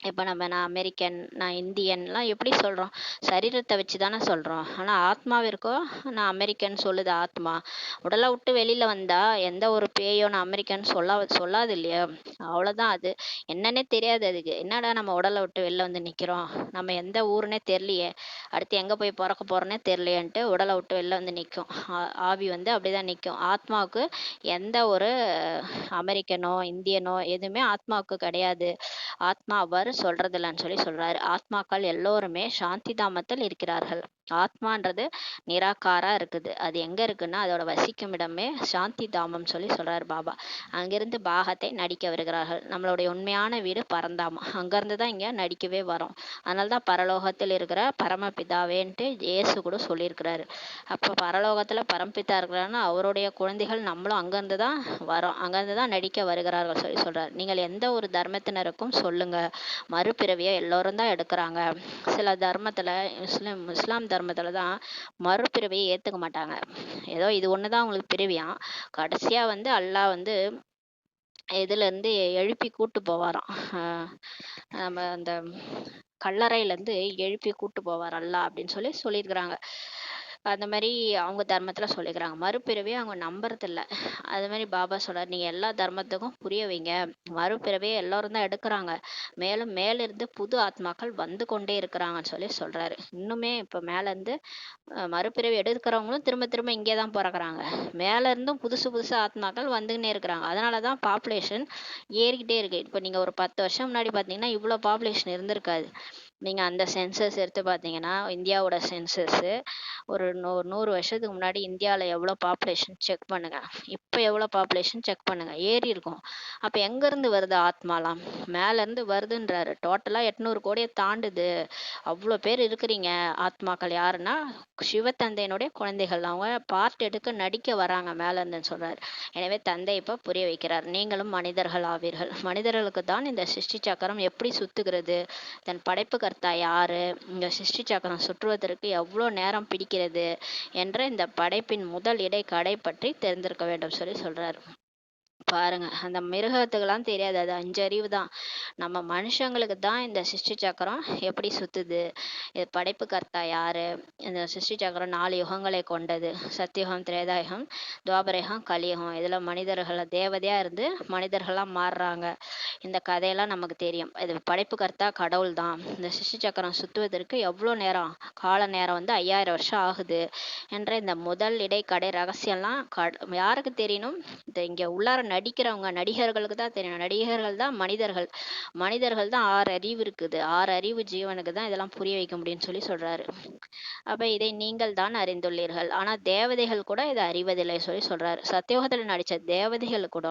A: இப்போ நான் அமெரிக்கன், நான் இந்தியன்லாம் எப்படி சொல்கிறோம்? சரீரத்தை வச்சு தானே சொல்கிறோம். ஆனால் ஆத்மாவிற்கோ நான் அமெரிக்கன் சொல்லுது ஆத்மா. உடலை விட்டு வெளியில் வந்தால் எந்த ஒரு பேயோ நான் அமெரிக்கன் சொல்லாது இல்லையா? அவ்வளோதான். அது என்னன்னே தெரியாது அதுக்கு. என்னடா நம்ம உடலை விட்டு வெளில வந்து நிற்கிறோம், நம்ம எந்த ஊருன்னே தெரியலையே, அடுத்து எங்கே போய் பிறக்க போகிறோன்னே தெரியலையேன்ட்டு உடலை விட்டு வெளில வந்து நிற்கும். ஆவி வந்து அப்படிதான் நிற்கும். ஆத்மாவுக்கு எந்த ஒரு அமெரிக்கனோ இந்தியனோ எதுவுமே ஆத்மாவுக்கு கிடையாது. ஆத்மா அவர் சொல்றதில்லன்னு சொல்லி சொல்றாரு. ஆத்மாக்கள் எல்லோருமே சாந்தி தாமத்தில் இருக்கிறார்கள். ஆத்மான்றது நிராகாரா இருக்குது. அது எங்க இருக்குன்னா அதோட வசிக்கும் இடமே சாந்தி தாமம் சொல்லி சொல்றாரு பாபா. அங்கிருந்து பாகத்தை நடிக்க வருகிறார்கள். நம்மளுடைய உண்மையான வீடு பரந்தாமம். அங்கிருந்து தான் இங்க நடிக்கவே வரோம். அதனாலதான் பரலோகத்தில் இருக்கிற பரமபிதாவேன்ட்டு இயேசு கூட சொல்லியிருக்கிறாரு. அப்ப பரலோகத்துல பரம்பிதா இருக்கிறாருன்னா அவருடைய குழந்தைகள் நம்மளும் அங்கிருந்து தான் வரோம், அங்கிருந்து தான் நடிக்க வருகிறார்கள் சொல்லி சொல்றாரு. நீங்கள் எந்த ஒரு தர்மத்தினருக்கும் சொல்லுங்க, மறுபிறவியை எல்லோரும் தான் எடுக்கிறாங்க. சில தர்மத்துல இஸ்லாம் தர்மத்துல தான் மறுபிறவியை ஏத்துக்க மாட்டாங்க. ஏதோ இது ஒண்ணுதான் உங்களுக்கு பிறவியாம். கடைசியா வந்து அல்லாஹ் வந்து இதுல இருந்து எழுப்பி கூட்டு போவாராம். நம்ம அந்த கல்லறையில இருந்து எழுப்பி கூட்டு போவார் அல்லாஹ் அப்படின்னு சொல்லி சொல்லியிருக்கிறாங்க. அந்த மாதிரி அவங்க தர்மத்துல சொல்லிக்கிறாங்க. மறுபிறவியை அவங்க நம்புறது இல்ல. அது மாதிரி பாபா சொல்றாரு, நீங்க எல்லா தர்மத்துக்கும் புரிய வைங்க, மறுபிறவியை எல்லாரும் தான் எடுக்கிறாங்க, மேலும் மேலிருந்து புது ஆத்மாக்கள் வந்து கொண்டே இருக்கிறாங்கன்னு சொல்லி சொல்றாரு. இன்னுமே இப்ப மேல இருந்து மறுபிறவி எடுக்கிறவங்களும் திரும்ப திரும்ப இங்கே தான் பிறக்குறாங்க. மேல இருந்தும் புதுசு புதுசு ஆத்மாக்கள் வந்துகிட்டே இருக்கிறாங்க. அதனாலதான் பாப்புலேஷன் ஏறிக்கிட்டே இருக்கு. இப்ப நீங்க ஒரு 10 வருஷம் முன்னாடி பாத்தீங்கன்னா இவ்வளவு பாப்புலேஷன் இருந்திருக்காது. நீங்க அந்த சென்சஸ் எடுத்து பாத்தீங்கன்னா, இந்தியாவோட சென்சஸ் ஒரு 100 வருஷத்துக்கு முன்னாடி இந்தியாவில் எவ்வளோ பாப்புலேஷன் செக் பண்ணுங்க, இப்போ எவ்வளோ பாப்புலேஷன் செக் பண்ணுங்க, ஏறி இருக்கும். அப்போ எங்கேருந்து வருது ஆத்மாலாம்? மேலேருந்து வருதுன்றாரு. டோட்டலாக 800 கோடியை தாண்டுது. அவ்வளோ பேர் இருக்கிறீங்க ஆத்மாக்கள். யாருன்னா சிவத்தந்தையினுடைய குழந்தைகள். அவங்க பார்ட் எடுக்க நடிக்க வராங்க மேலேருந்துன்னு சொல்றாரு. எனவே தந்தை இப்போ புரிய வைக்கிறார், நீங்களும் மனிதர்கள் ஆவீர்கள். மனிதர்களுக்கு தான் இந்த சிருஷ்டி சக்கரம் எப்படி சுத்துகிறது, தன் படைப்பு கர்த்தா யாரு, இந்த சிருஷ்டி சக்கரம் சுற்றுவதற்கு எவ்வளோ நேரம் பிடிக்கிறது என்ற இந்த படைப்பின் முதல் இடை கடை பற்றி தெரிந்திருக்க வேண்டும் சொல்லி சொல்றாரு. பாருங்க, அந்த மிருகத்துக்கெல்லாம் தெரியாது, அது 5 அறிவு தான். நம்ம மனுஷங்களுக்கு தான் இந்த சிருஷ்டி சக்கரம் எப்படி சுத்துது, இது படைப்பு கர்த்தா யாரு, இந்த சிருஷ்டி சக்கரம் 4 யுகங்களை கொண்டது, சத்தியுகம், திரேதாயுகம், துவாபரயுகம், கலியுகம். இதுல மனிதர்களை தேவதையா இருந்து மனிதர்களா மாறுறாங்க. இந்த கதையெல்லாம் நமக்கு தெரியும். இது படைப்பு கர்த்தா கடவுள் தான். இந்த சிருஷ்டி சக்கரம் சுத்துவதற்கு எவ்வளோ நேரம், கால நேரம் வந்து 5000 வருஷம் ஆகுது என்ற இந்த முதல் இடை கடை ரகசியம்லாம் யாருக்கு தெரியணும்? இந்த இங்க உள்ளார நடிக்கிறவங்க நடிகர்களுக்கு தான் தெரியணும். நடிகர்கள் தான் மனிதர்கள். மனிதர்கள் தான் 6 அறிவு இருக்குது. 6 அறிவு ஜீவனுக்கு தான் இதெல்லாம் புரிய வைக்க முடியும்னு சொல்லி சொல்றாரு. அப்ப இதை நீங்கள் தான் அறிந்துள்ளீர்கள், ஆனா தேவதைகள் கூட இதை அறிவதில்லை சொல்லி சொல்றாரு. சத்தியோகத்துல நடிச்ச தேவதைகள் கூட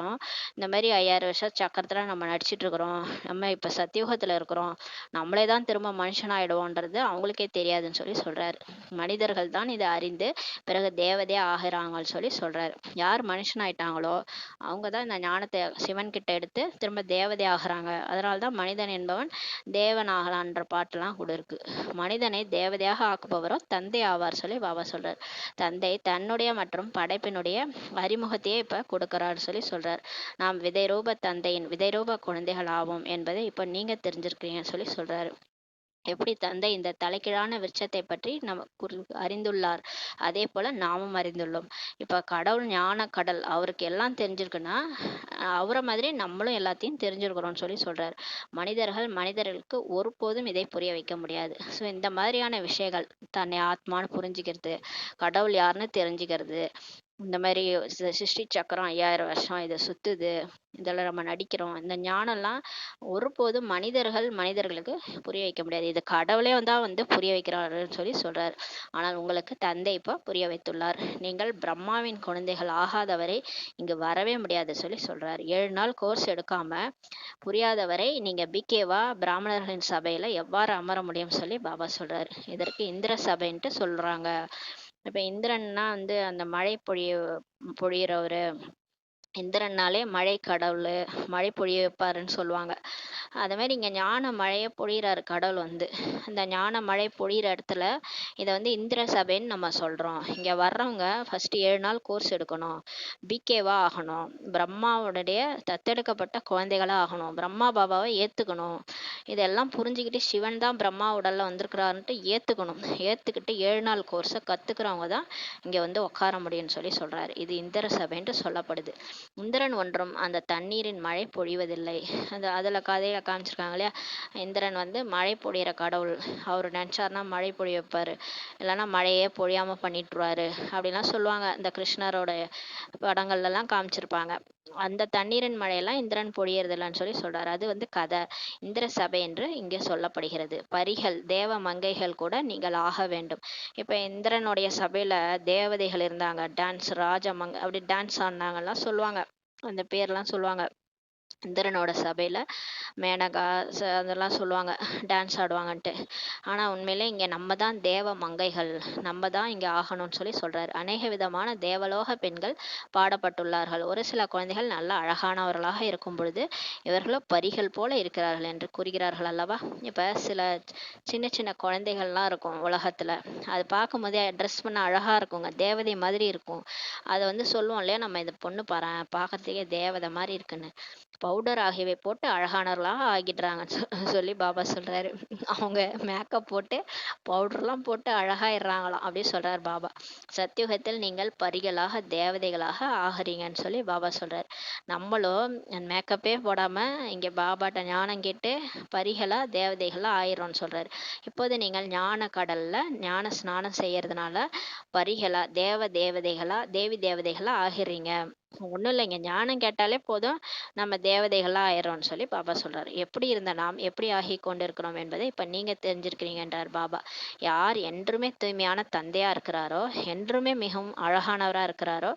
A: இந்த மாதிரி 5000 வருஷம் சக்கரத்துல நம்ம நடிச்சிட்டு இருக்கிறோம், நம்ம இப்ப சத்தியோகத்துல இருக்கிறோம், நம்மளே தான் திரும்ப மனுஷனாயிடுவோன்றது அவங்களுக்கே தெரியாதுன்னு சொல்லி சொல்றாரு. மனிதர்கள் தான் இதை அறிந்து பிறகு தேவதையா ஆகிறாங்கன்னு சொல்லி சொல்றாரு. யார் மனுஷனாயிட்டாங்களோ அவங்க தான் இந்த ஞானத்தை சிவன் கிட்ட எடுத்து திரும்ப தேவதை ஆகிறாங்க. அதனால்தான் மனிதன் என்பவன் தேவன் ஆகலான்ற பாட்டெல்லாம் கூட இருக்கு. மனிதனை தேவதையாக ஆக்குபவரோ தந்தை ஆவார் சொல்லி பாபா சொல்றார். தந்தை தன்னுடைய மற்றும் படைப்பினுடைய அறிமுகத்தையே இப்ப கொடுக்கிறார் சொல்லி சொல்றார். நாம் விதை ரூப தந்தையின் விதை ரூப குழந்தைகள் ஆவோம் என்பதை இப்ப நீங்க தெரிஞ்சிருக்கிறீங்கன்னு சொல்லி சொல்றாரு. எப்படி தந்தை இந்த தலைகீழான விருட்சத்தை பற்றி அறிந்துள்ளார், அதே போல நாமும் அறிந்துள்ளோம். இப்ப கடவுள் ஞான கடல், அவருக்கு எல்லாம் தெரிஞ்சிருக்குன்னா அவரை மாதிரி நம்மளும் எல்லாத்தையும் தெரிஞ்சிருக்கிறோம்னு சொல்லி சொல்றாரு. மனிதர்களுக்கு ஒருபோதும் இதை புரிய வைக்க முடியாது. ஸோ இந்த மாதிரியான விஷயங்கள், தன்னை ஆத்மான்னு புரிஞ்சுக்கிறது, கடவுள் யாருன்னு தெரிஞ்சுக்கிறது, இந்த மாதிரி சிருஷ்டி சக்கரம் 5000 வருஷம் இதை சுத்துது, இதில் நம்ம நடிக்கிறோம், இந்த ஞானம்லாம் ஒருபோதும் மனிதர்களுக்கு புரிய வைக்க முடியாது. இது கடவுளே வந்து புரிய வைக்கிறாருன்னு சொல்லி சொல்றாரு. ஆனால் உங்களுக்கு தந்தை இப்போ புரிய வைத்துள்ளார். நீங்கள் பிரம்மாவின் குழந்தைகள் ஆகாதவரை இங்கு வரவே முடியாது சொல்லி சொல்றாரு. 7 நாள் கோர்ஸ் எடுக்காம புரியாதவரை நீங்க பிகேவா பிராமணர்களின் சபையில எவ்வாறு அமர முடியும் சொல்லி பாபா சொல்றாரு. இதற்கு இந்திர சபைன்ட்டு சொல்றாங்க. இப்ப இந்திரன்னா அந்த மழை பொழியறவரு, இந்திரன்னாலே மழை கடவுள், மழை பொழிய வைப்பாருன்னு சொல்லுவாங்க. அது மாதிரி இங்க ஞான மழையை பொழியிறாரு கடவுள். இந்த ஞான மழை பொழியிற இடத்துல இதை இந்திர சபைன்னு நம்ம சொல்றோம். இங்க வர்றவங்க ஃபர்ஸ்ட் 7 நாள் கோர்ஸ் எடுக்கணும், பிகேவா ஆகணும், பிரம்மாவுடைய தத்தெடுக்கப்பட்ட குழந்தைகளா ஆகணும், பிரம்மா பாபாவை ஏத்துக்கணும். இதெல்லாம் புரிஞ்சுக்கிட்டு சிவன் தான் பிரம்மா உடல்ல வந்திருக்கிறாருன்ட்டு ஏத்துக்கிட்டு 7 நாள் கோர்ஸை கத்துக்கிறவங்க தான் இங்க உட்கார முடியும்னு சொல்லி சொல்றாரு. இது இந்திர சபைன்ட்டு சொல்லப்படுது. இந்திரன் ஒன்றும் அந்த தண்ணீரின் மழை பொழிவதில்லை. அதுல கதையில காமிச்சிருக்காங்க இல்லையா, இந்திரன் மழை பொழியிற கடவுள். அவர் நினைச்சாருன்னா மழை பொழிய வைப்பாரு, இல்லைன்னா மழையே பொழியாம பண்ணிட்டுருவாரு அப்படிலாம் சொல்லுவாங்க. இந்த கிருஷ்ணரோட படங்கள்ல எல்லாம் காமிச்சிருப்பாங்க. அந்த தண்ணீரின் மழையெல்லாம் இந்திரன் பொழியறதில்லைன்னு சொல்லி சொல்றாரு. அது கதை, இந்திர சபை என்று இங்கே சொல்லப்படுகிறது. பரிகள் தேவ மங்கைகள் கூட நீங்கள் ஆக வேண்டும். இப்ப இந்திரனுடைய சபையில தேவதைகள் இருந்தாங்க, டான்ஸ் ராஜமங்க அப்படி டான்ஸ் ஆடினாங்கலாம் சொல்லுவாங்க, அந்த பேர்லாம் சொல்லுவாங்க. இந்திரனோட சபையில மேனகா அதெல்லாம் சொல்லுவாங்க டான்ஸ் ஆடுவாங்கன்ட்டு. ஆனா உண்மையிலே இங்க நம்ம தான் தேவ மங்கைகள், நம்ம தான் இங்க ஆகணும்னு சொல்லி சொல்றாரு. அநேக விதமான தேவலோக பெண்கள் பாடப்பட்டுள்ளார்கள். ஒரு சில குழந்தைகள் நல்ல அழகானவர்களாக இருக்கும் பொழுது இவர்களோ பரிகள் போல இருக்கிறார்கள் என்று கூறுகிறார்கள் அல்லவா. இப்ப சில சின்ன சின்ன குழந்தைகள்லாம் இருக்கும் உலகத்துல, அது பார்க்கும் போதே ட்ரெஸ் பண்ண அழகா இருக்குங்க, தேவதை மாதிரி இருக்கும். அதை சொல்லுவோம் இல்லையா, நம்ம இந்த பொண்ணு பாரு பார்க்கறதுக்கே தேவதை மாதிரி இருக்குன்னு. பவுடர் ஆகியவை போட்டு அழகானவர்களாக ஆகிடுறாங்கன்னு சொல்லி பாபா சொல்றாரு. அவங்க மேக்கப் போட்டு பவுடர்லாம் போட்டு அழகாயிடுறாங்களாம் அப்படின்னு சொல்றாரு பாபா. சத்தியுகத்தில் நீங்கள் பரிகளாக தேவதைகளாக ஆகிறீங்கன்னு சொல்லி பாபா சொல்றாரு. நம்மளும் மேக்கப்பே போடாம இங்க பாபாட்ட ஞானம் கேட்டு பரிகளா தேவதைகளா ஆயிரோம்னு சொல்றாரு. இப்போது நீங்கள் ஞான கடல்ல ஞான ஸ்நானம் செய்யறதுனால பரிகளா தேவி தேவதைகளா ஆகிறீங்க. ஒண்ணும் இல்லைங்க, ஞானம் கேட்டாலே போதும் நம்ம தேவதைகளா ஆயிரோம்னு சொல்லி பாபா சொல்றாரு. எப்படி இருந்த நாம் எப்படி ஆகி கொண்டிருக்கிறோம் என்பதை இப்ப நீங்க தெரிஞ்சிருக்கிறீங்கன்றார் பாபா. யார் என்றுமே தூய்மையான தந்தையா இருக்கிறாரோ, என்றுமே மிகவும் அழகானவரா இருக்கிறாரோ,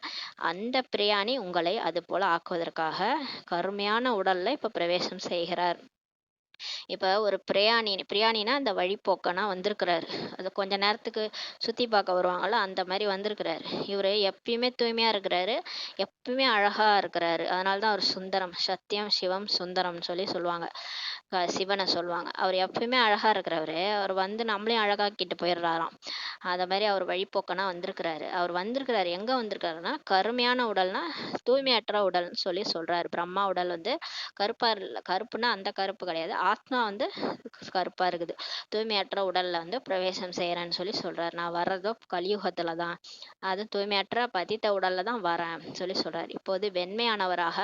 A: அந்த பிரியாணி உங்களை அது போல ஆக்குவதற்காக கருமையான உடல்ல இப்ப பிரவேசம் செய்கிறார். இப்ப ஒரு பிரயாணினா அந்த வழிப்போக்கனா வந்திருக்கிறாரு. அது கொஞ்ச நேரத்துக்கு சுத்தி பார்க்க வருவாங்கல்ல, அந்த மாரி வந்திருக்கிறாரு. இவரு எப்பயுமே தூய்மையா இருக்கிறாரு. எப்பயுமே அழகா இருக்கிறாரு. அதனால தான் அவர் சுந்தரம். சத்தியம், சிவம், சுந்தரம்னு சொல்லுவாங்க. சிவன சொல்லுவாங்க. அவர் எப்பயுமே அழகா இருக்கிறவரு, அவர் வந்து நம்மளையும் அழகாக்கிட்டு போயிடுறாராம். அத மாரி அவர் வழிப்போக்கனா வந்திருக்கிறாரு. அவர் வந்திருக்கிறாரு. எங்க வந்திருக்காருன்னா, கருமையான உடல்னா, தூய்மையற்ற உடல்ன்னு சொல்றாரு. பிரம்மா உடல் வந்து கருப்பா கருப்புன்னா அந்த கருப்பு கிடையாது. ஆத்மா வந்து கருப்பா இருக்குது. தூய்மையற்ற உடல்ல வந்து பிரவேசம் செய்றேன்னு சொல்றாரு. நான் வர்றதோ கலியுகத்துல தான். அதுவும் தூய்மையற்ற பதித்த உடல்ல தான் வரேன் சொல்றாரு. இப்போது வெண்மையானவராக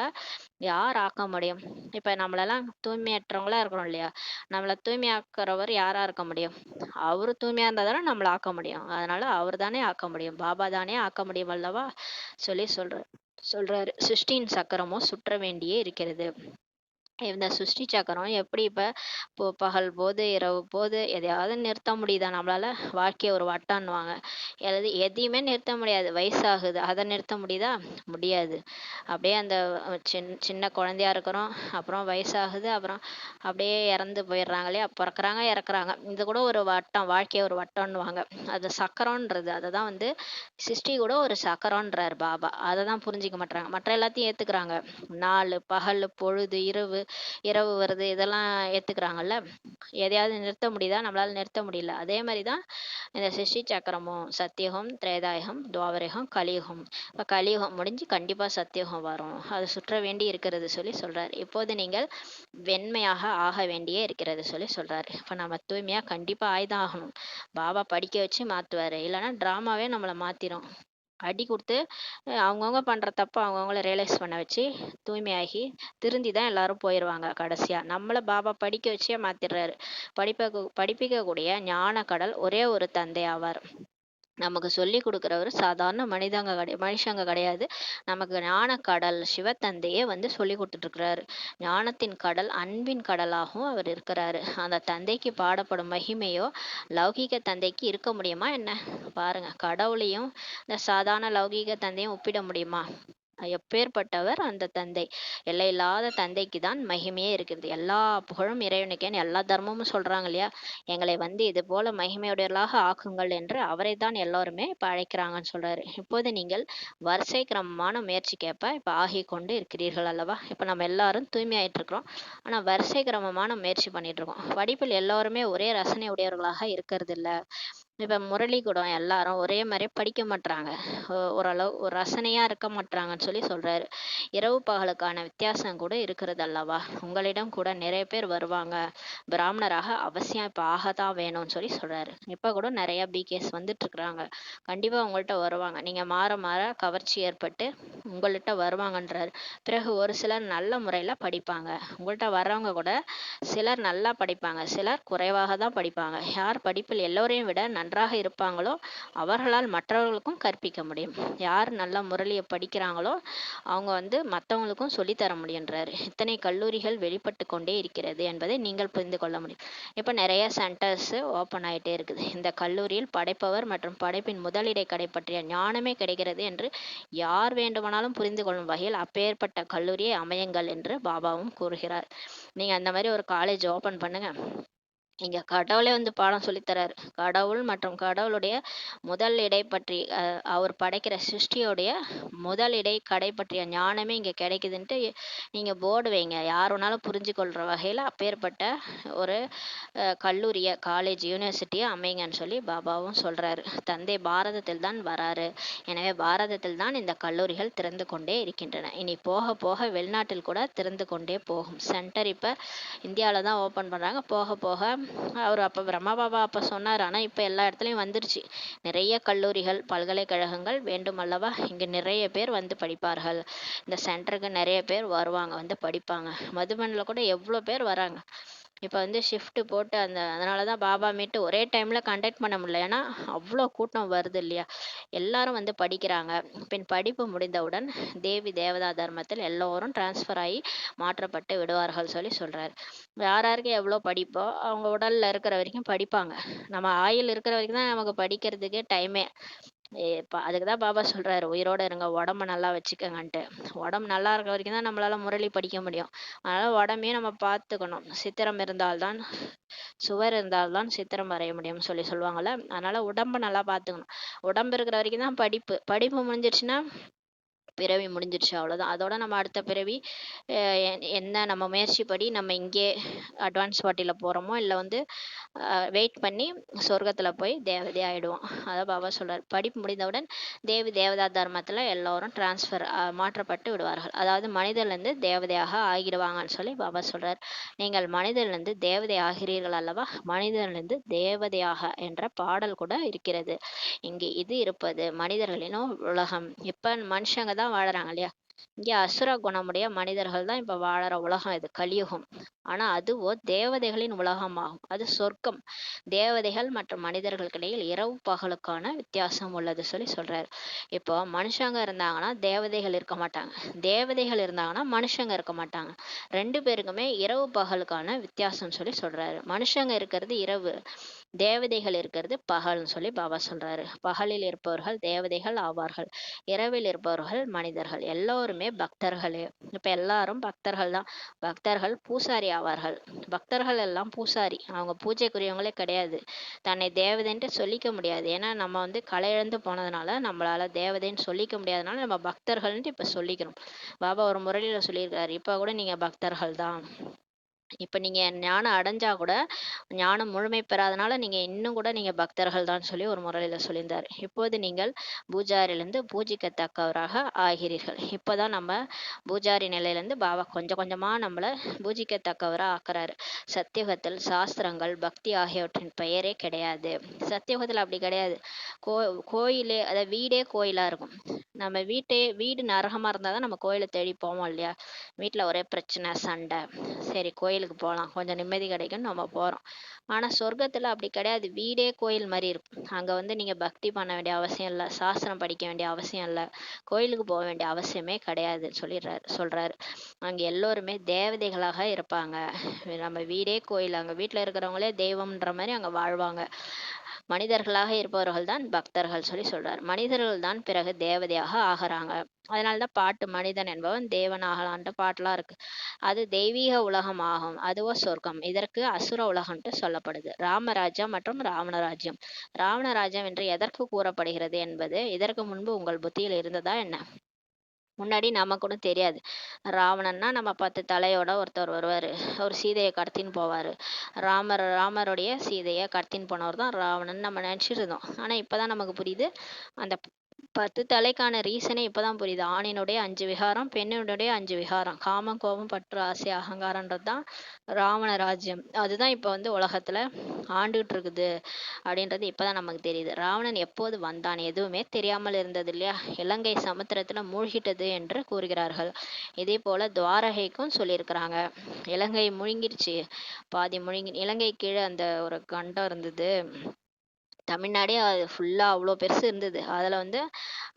A: யார் ஆக்க முடியும்? இப்ப நம்மளெல்லாம் தூய்மையற்றவங்களா இருக்கிறோம் இல்லையா? நம்மள தூய்மையாக்குறவர் யாரா இருக்க முடியும்? அவரு தூய்மையா இருந்தா தானே நம்மள ஆக்க முடியும். அதனால அவர் தானே ஆக்க முடியும். பாபா தானே ஆக்க முடியும் அல்லவா? சொல்றாரு. சிருஷ்டியின் சக்கரமோ சுற்ற வேண்டியே இருக்கிறது. இந்த சிருஷ்டி சக்கரம் எப்படி இப்ப பகல் போது இரவு போது எதையாவது நிறுத்த முடியுதா நம்மளால? வாழ்க்கைய ஒரு வட்டம்னுவாங்க. எதையுமே நிறுத்த முடியாது. வயசாகுது, அதை நிறுத்த முடியுதா? முடியாது. அப்படியே அந்த சின்ன குழந்தையா இருக்கிறோம், அப்புறம் வயசாகுது, அப்புறம் அப்படியே இறந்து போயிடுறாங்க இல்லையா? பிறக்குறாங்க, இறக்குறாங்க. இது கூட ஒரு வட்டம், வாழ்க்கைய ஒரு வட்டம்னுவாங்க. அது சக்கரம்ன்றது, அதை தான் வந்து சிருஷ்டி கூட ஒரு சக்கரம்ன்றாரு பாபா. அதை தான் புரிஞ்சிக்க மாட்றாங்க. மற்ற எல்லாத்தையும் ஏத்துக்கிறாங்க. நாலு, பகல், பொழுது, இரவு வருது, இதெல்லாம் ஏத்துக்கிறாங்கல்ல. எதையாவது நிறுத்த முடியுதா? நம்மளால நிறுத்த முடியல. அதே மாதிரிதான் இந்த சிருஷ்டி சக்கரமும், சத்தியுகம், திரேதாயுகம், துவாபரயுகம், கலியுகம். இப்ப கலியுகம் முடிஞ்சு கண்டிப்பா சத்தியுகம் வரும். அது சுற்ற வேண்டி இருக்கிறது சொல்றாரு. இப்போது நீங்கள் வெண்மையாக ஆக வேண்டியே இருக்கிறது சொல்றாரு. இப்ப நம்ம தூய்மையா கண்டிப்பா ஆய்தான் ஆகணும். பாபா படிக்க வச்சு மாத்துவாரு. இல்லைன்னா டிராமாவே நம்மளை மாத்திரும். அடி கொடுத்து அவங்கவுங்க பண்ற தப்ப அவங்கவுங்கள ரியலைஸ் பண்ண வச்சு தூய்மையாகி திருந்தி தான் எல்லாரும் போயிடுவாங்க கடைசியா. நம்மள பாபா படிக்க வச்சே மாத்திடுறாரு. படிப்பிக்கக்கூடிய ஞான கடல் ஒரே ஒரு தந்தை ஆவார். நமக்கு சொல்லி கொடுக்குறவர் சாதாரண மனுஷங்க கிடையாது. நமக்கு ஞான கடல் சிவத்தந்தையே வந்து சொல்லி கொடுத்துட்டு இருக்கிறாரு. ஞானத்தின் கடல், அன்பின் கடலாகவும் அவர் இருக்கிறாரு. அந்த தந்தைக்கு பாடப்படும் மகிமையோ லௌகீக தந்தைக்கு இருக்க முடியுமா என்ன? பாருங்க, கடவுளையும் இந்த சாதாரண லௌகீக தந்தையும் ஒப்பிட முடியுமா? எப்பேற்பட்டவர் அந்த தந்தை. எல்லையில்லாத தந்தைக்கு தான் மகிமையே இருக்கிறது. எல்லா புகழும் இறைவனுக்கேன்னு எல்லா தர்மமும் சொல்றாங்க இல்லையா? எங்களை வந்து இது போல மகிமையுடையவர்களாக ஆக்குங்கள் என்று அவரை தான் எல்லாருமே இப்ப அழைக்கிறாங்கன்னு சொல்றாரு. இப்போது நீங்கள் வரிசை கிரமமான முயற்சிக்கேற்ப இப்ப ஆகிக் கொண்டு இருக்கிறீர்கள் அல்லவா? இப்ப நம்ம எல்லாரும் தூய்மையாயிட்டு இருக்கிறோம். ஆனா வரிசை கிரமமான முயற்சி பண்ணிட்டு இருக்கோம். படிப்பில் எல்லாருமே ஒரே ரசனை உடையவர்களாக இருக்கிறது இல்ல. இப்ப முரளிக்கூடம் எல்லாரும் ஒரே மாதிரி படிக்க மாட்றாங்க. ஓரளவு ஒரு ரசனையா இருக்க மாட்றாங்கன்னு சொல்றாரு. இரவு பகலுக்கான வித்தியாசம் கூட இருக்கிறது அல்லவா? உங்களிடம் கூட நிறைய பேர் வருவாங்க. பிராமணராக அவசியம் இப்ப ஆகத்தான் வேணும்னு சொல்றாரு. இப்ப கூட நிறைய பிகேஸ் வந்துட்டு இருக்கிறாங்க. கண்டிப்பா உங்கள்ட்ட வருவாங்க. நீங்க மாற மாற கவர்ச்சி ஏற்பட்டு உங்கள்ட்ட வருவாங்கன்றாரு. பிறகு ஒரு சிலர் நல்ல முறையில படிப்பாங்க. உங்கள்ட்ட வர்றவங்க கூட சிலர் நல்லா படிப்பாங்க, சிலர் குறைவாக தான் படிப்பாங்க. யார் படிப்பில் எல்லோரையும் விட நன்றாக இருப்பாங்களோ அவர்களால் மற்றவர்களுக்கும் கற்பிக்க முடியும். யார் நல்ல முரளியை படிக்கிறாங்களோ அவங்க வந்து மற்றவங்களுக்கும் சொல்லித்தர முடியுன்றாரு. இத்தனை கல்லூரிகள் வெளிப்பட்டு கொண்டே இருக்கிறது என்பதை நீங்கள் புரிந்து கொள்ள முடியும். இப்போ நிறைய சென்டர்ஸ் ஓப்பன் ஆகிட்டே இருக்குது. இந்த கல்லூரியில் படைப்பவர் மற்றும் படைப்பின் முதலிடை கடை பற்றிய ஞானமே கிடைக்கிறது என்று யார் வேண்டுமானாலும் புரிந்து கொள்ளும் வகையில் அப்பேற்பட்ட கல்லூரியை அமையுங்கள் என்று பாபாவும் கூறுகிறார். நீங்க அந்த மாதிரி ஒரு காலேஜ் ஓபன் பண்ணுங்க. இங்க கடவுளே வந்து பாடம் சொல்லித்தராரு. கடவுள் மற்றும் கடவுளுடைய முதல் இடை பற்றி அவர் படைக்கிற சிருஷ்டியோடைய முதல் இடை கடை பற்றிய ஞானமே இங்க கிடைக்குதுன்ட்டு நீங்க போர்டு வைங்க. யார் வேணாலும் புரிஞ்சு கொள்ற வகையில அப்பேற்பட்ட ஒரு கல்லூரிய, காலேஜ், யூனிவர்சிட்டியை அமைங்கன்னு பாபாவும் சொல்றாரு. தந்தை பாரதத்தில் தான் வராரு. எனவே பாரதத்தில் தான் இந்த கல்லூரிகள் திறந்து கொண்டே இருக்கின்றன. இனி போக போக வெளிநாட்டில் கூட திறந்து கொண்டே போகும். சென்டர் இப்ப இந்தியாவில தான் ஓபன் பண்றாங்க. போக போக அவர் அப்ப பிரம்மா பாபா அப்ப சொன்னார். ஆனா இப்ப எல்லா இடத்துலயும் வந்துருச்சு. நிறைய கல்லூரிகள், பல்கலைக்கழகங்கள் வேண்டும் அல்லவா? இங்க நிறைய பேர் வந்து படிப்பார்கள். இந்த சென்டருக்கு நிறைய பேர் வருவாங்க, வந்து படிப்பாங்க. மதுபன்ல கூட எவ்வளவு பேர் வராங்க. இப்போ வந்து ஷிஃப்ட் போட்டு அதனால தான் பாபா மீட்டு ஒரே டைமில் கண்டக்ட் பண்ண முடியல. ஏன்னா அவ்வளோ கூட்டம் வருது இல்லையா? எல்லாரும் வந்து படிக்கிறாங்க. பின் படிப்பு முடிந்தவுடன் தேவி தேவதா தர்மத்தில் எல்லோரும் டிரான்ஸ்ஃபர் ஆகி மாற்றப்பட்டு விடுவார்கள் சொல்றாரு. யார் யாருக்கு எவ்வளோ படிப்போ அவங்க உடல்ல இருக்கிற வரைக்கும் படிப்பாங்க. நம்ம ஆயுள் இருக்கிற வரைக்கும் தான் நமக்கு படிக்கிறதுக்கே டைமே. அதுக்கு தான் பாபா சொல்றாரு, உயிரோட இருங்க, உடம்ப நல்லா வச்சுக்கங்கன்ட்டு. உடம்பு நல்லா இருக்க வரைக்கும் தான் நம்மளால முரளி படிக்க முடியும். அதனால உடம்பையும் நம்ம பார்த்துக்கணும். சித்திரம் இருந்தால்தான் சுவர் இருந்தால்தான் சித்திரம் வரைய முடியும்னு சொல்லுவாங்கல்ல. அதனால உடம்ப நல்லா பார்த்துக்கணும். உடம்பு இருக்கிற வரைக்கும் தான் படிப்பு. படிப்பு முடிஞ்சிருச்சுன்னா பிறவி முடிஞ்சிருச்சு, அவ்வளோதான். அதோட நம்ம அடுத்த பிறவி என்ன நம்ம முயற்சிப்படி நம்ம இங்கே அட்வான்ஸ் பார்ட்டியில் போகிறோமோ இல்லை வந்து வெயிட் பண்ணி சொர்க்கத்தில் போய் தேவதை ஆகிடுவோம். அதான் பாபா சொல்கிறார், படிப்பு முடிந்தவுடன் தேவி தேவதா தர்மத்தில் எல்லோரும் டிரான்ஸ்ஃபர் மாற்றப்பட்டு விடுவார்கள். அதாவது மனிதர்லேருந்து தேவதையாக ஆகிடுவாங்கன்னு சொல்லி பாபா சொல்கிறார். நீங்கள் மனிதர்லேருந்து தேவதை ஆகிறீர்கள் அல்லவா, மனிதர்லேருந்து தேவதையாக என்ற பாடல் கூட இருக்கிறது. இங்கே இது இருப்பது மனிதர்களின் உலகம். இப்ப மனுஷங்க தான் வாழறாங்க இல்லையா, இங்கே அசுர குணமுடைய மனிதர்கள் தான் இப்ப வாழற உலகம் இது, கலியுகம். ஆனா அதுவோ தேவதைகளின் உலகமாகும், அது சொர்க்கம். தேவதைகள் மற்றும் மனிதர்களுக்கு இடையில் இரவு பகலுக்கான வித்தியாசம் உள்ளது சொல்றாரு. இப்போ மனுஷங்க இருந்தாங்கன்னா தேவதைகள் இருக்க மாட்டாங்க, தேவதைகள் இருந்தாங்கன்னா மனுஷங்க இருக்க மாட்டாங்க. ரெண்டு பேருக்குமே இரவு பகலுக்கான வித்தியாசம் சொல்றாரு. மனுஷங்க இருக்கிறது இரவு, தேவதைகள் இருக்கிறது பகல்னு சொல்லி பாபா சொல்றாரு. பகலில் இருப்பவர்கள் தேவதைகள் ஆவார்கள், இரவில் இருப்பவர்கள் மனிதர்கள். எல்லோருமே பக்தர்களே. இப்ப எல்லாரும் பக்தர்கள் தான். பக்தர்கள் பூசாரி ஆவார்கள். பக்தர்கள் எல்லாம் பூசாரி, அவங்க பூஜைக்குரியவங்களே கிடையாது. தன்னை தேவதைன்ட்டு சொல்லிக்க முடியாது. ஏன்னா நம்ம வந்து கலையிழந்து போனதுனால நம்மளால தேவதைன்னு சொல்லிக்க முடியாதனால நம்ம பக்தர்கள்ன்ட்டு இப்ப சொல்லிக்கிறோம். பாபா ஒரு முறையில சொல்லியிருக்காரு, இப்ப கூட நீங்க பக்தர்கள் தான். இப்ப நீங்க ஞானம் அடைஞ்சா கூட, ஞானம் முழுமை பெறாதனால நீங்க இன்னும் கூட நீங்க பக்தர்கள் தான் சொல்லி ஒரு முறையில சொல்லியிருந்தாரு. இப்போது நீங்கள் பூஜாரிலிருந்து பூஜிக்கத்தக்கவராக ஆகிறீர்கள். இப்பதான் நம்ம பூஜாரி நிலையிலிருந்து பாபா கொஞ்சம் கொஞ்சமா நம்மள பூஜிக்கத்தக்கவரா ஆக்குறாரு. சத்தியுகத்தில் சாஸ்திரங்கள் பக்தி ஆகியவற்றின் பெயரே கிடையாது. சத்தியுகத்தில் அப்படி கிடையாது. கோயிலே, அதாவது வீடே கோயிலா இருக்கும். நம்ம வீடு நரகமா இருந்தாதான் நம்ம கோயிலை தேடி போவோம் இல்லையா. வீட்டுல ஒரே பிரச்சனை சண்டை, சரி கோயிலுக்கு போகலாம் கொஞ்சம் நிம்மதி கிடைக்கும்னு நம்ம போறோம். ஆனா சொர்க்கத்துல அப்படி கிடையாது, வீடே கோயில் மாதிரி இருக்கும். அங்க வந்து நீங்க பக்தி பண்ண வேண்டிய அவசியம் இல்லை, சாஸ்திரம் படிக்க வேண்டிய அவசியம் இல்லை, கோயிலுக்கு போக வேண்டிய அவசியமே கிடையாதுன்னு சொல்றாரு. அங்க எல்லோருமே தேவதைகளாக இருப்பாங்க. நம்ம வீடே கோயில், அங்க வீட்டுல இருக்கிறவங்களே தெய்வம்ன்ற மாதிரி அங்க வாழ்வாங்க. மனிதர்களாக இருப்பவர்கள் தான் பக்தர்கள் சொல்றார். மனிதர்கள் தான் பிறகு தேவதையாக ஆகிறாங்க. அதனாலதான் பாட்டு, மனிதன் என்பவன் தேவன் ஆகலான்ட்டு பாட்டுலாம் இருக்கு. அது தெய்வீக உலகம் ஆகும், அதுவோ சொர்க்கம். இதற்கு அசுர உலகம்ட்டு சொல்லப்படுது. ராமராஜ்யம் மற்றும் ராவணராஜ்யம். ராவணராஜ்யம் என்று எதற்கு கூறப்படுகிறது என்பது இதற்கு முன்பு உங்கள் புத்தியில் இருந்ததா என்ன? முன்னாடி நமக்கு கூட தெரியாது. ராவணன்னா நம்ம 10 தலையோட ஒருத்தர் வருவாரு, ஒரு சீதையை கடத்தின்னு போவாரு. ராமருடைய சீதையை கடத்தின்னு போனவர் தான் ராவணன் நம்ம நினைச்சிட்டு இருந்தோம். ஆனா இப்பதான் நமக்கு புரியுது, அந்த 10 தலைக்கான ரீசனே இப்பதான் புரியுது. ஆணினுடைய 5 விகாரம், பெண்ணினுடைய 5 விகாரம், காமம், கோபம், பற்று, ஆசை, அகங்காரன்றது தான் ராவண ராஜ்யம். அதுதான் இப்ப வந்து உலகத்துல ஆண்டுகிட்டு இருக்குது அப்படின்றது இப்பதான் நமக்கு தெரியுது. ராவணன் எப்போது வந்தான் எதுவுமே தெரியாமல் இருந்தது இல்லையா. இலங்கை சமுத்திரத்துல மூழ்கிட்டது என்று கூறுகிறார்கள். இதே போல துவாரகைக்கும் சொல்லியிருக்கிறாங்க. இலங்கை முழுங்கிருச்சு, பாதி முழுங்கி, இலங்கை கீழே அந்த ஒரு கண்டம் இருந்தது, தமிழ்நாடே அது ஃபுல்லா அவ்வளோ பெருசு இருந்தது. அதுல வந்து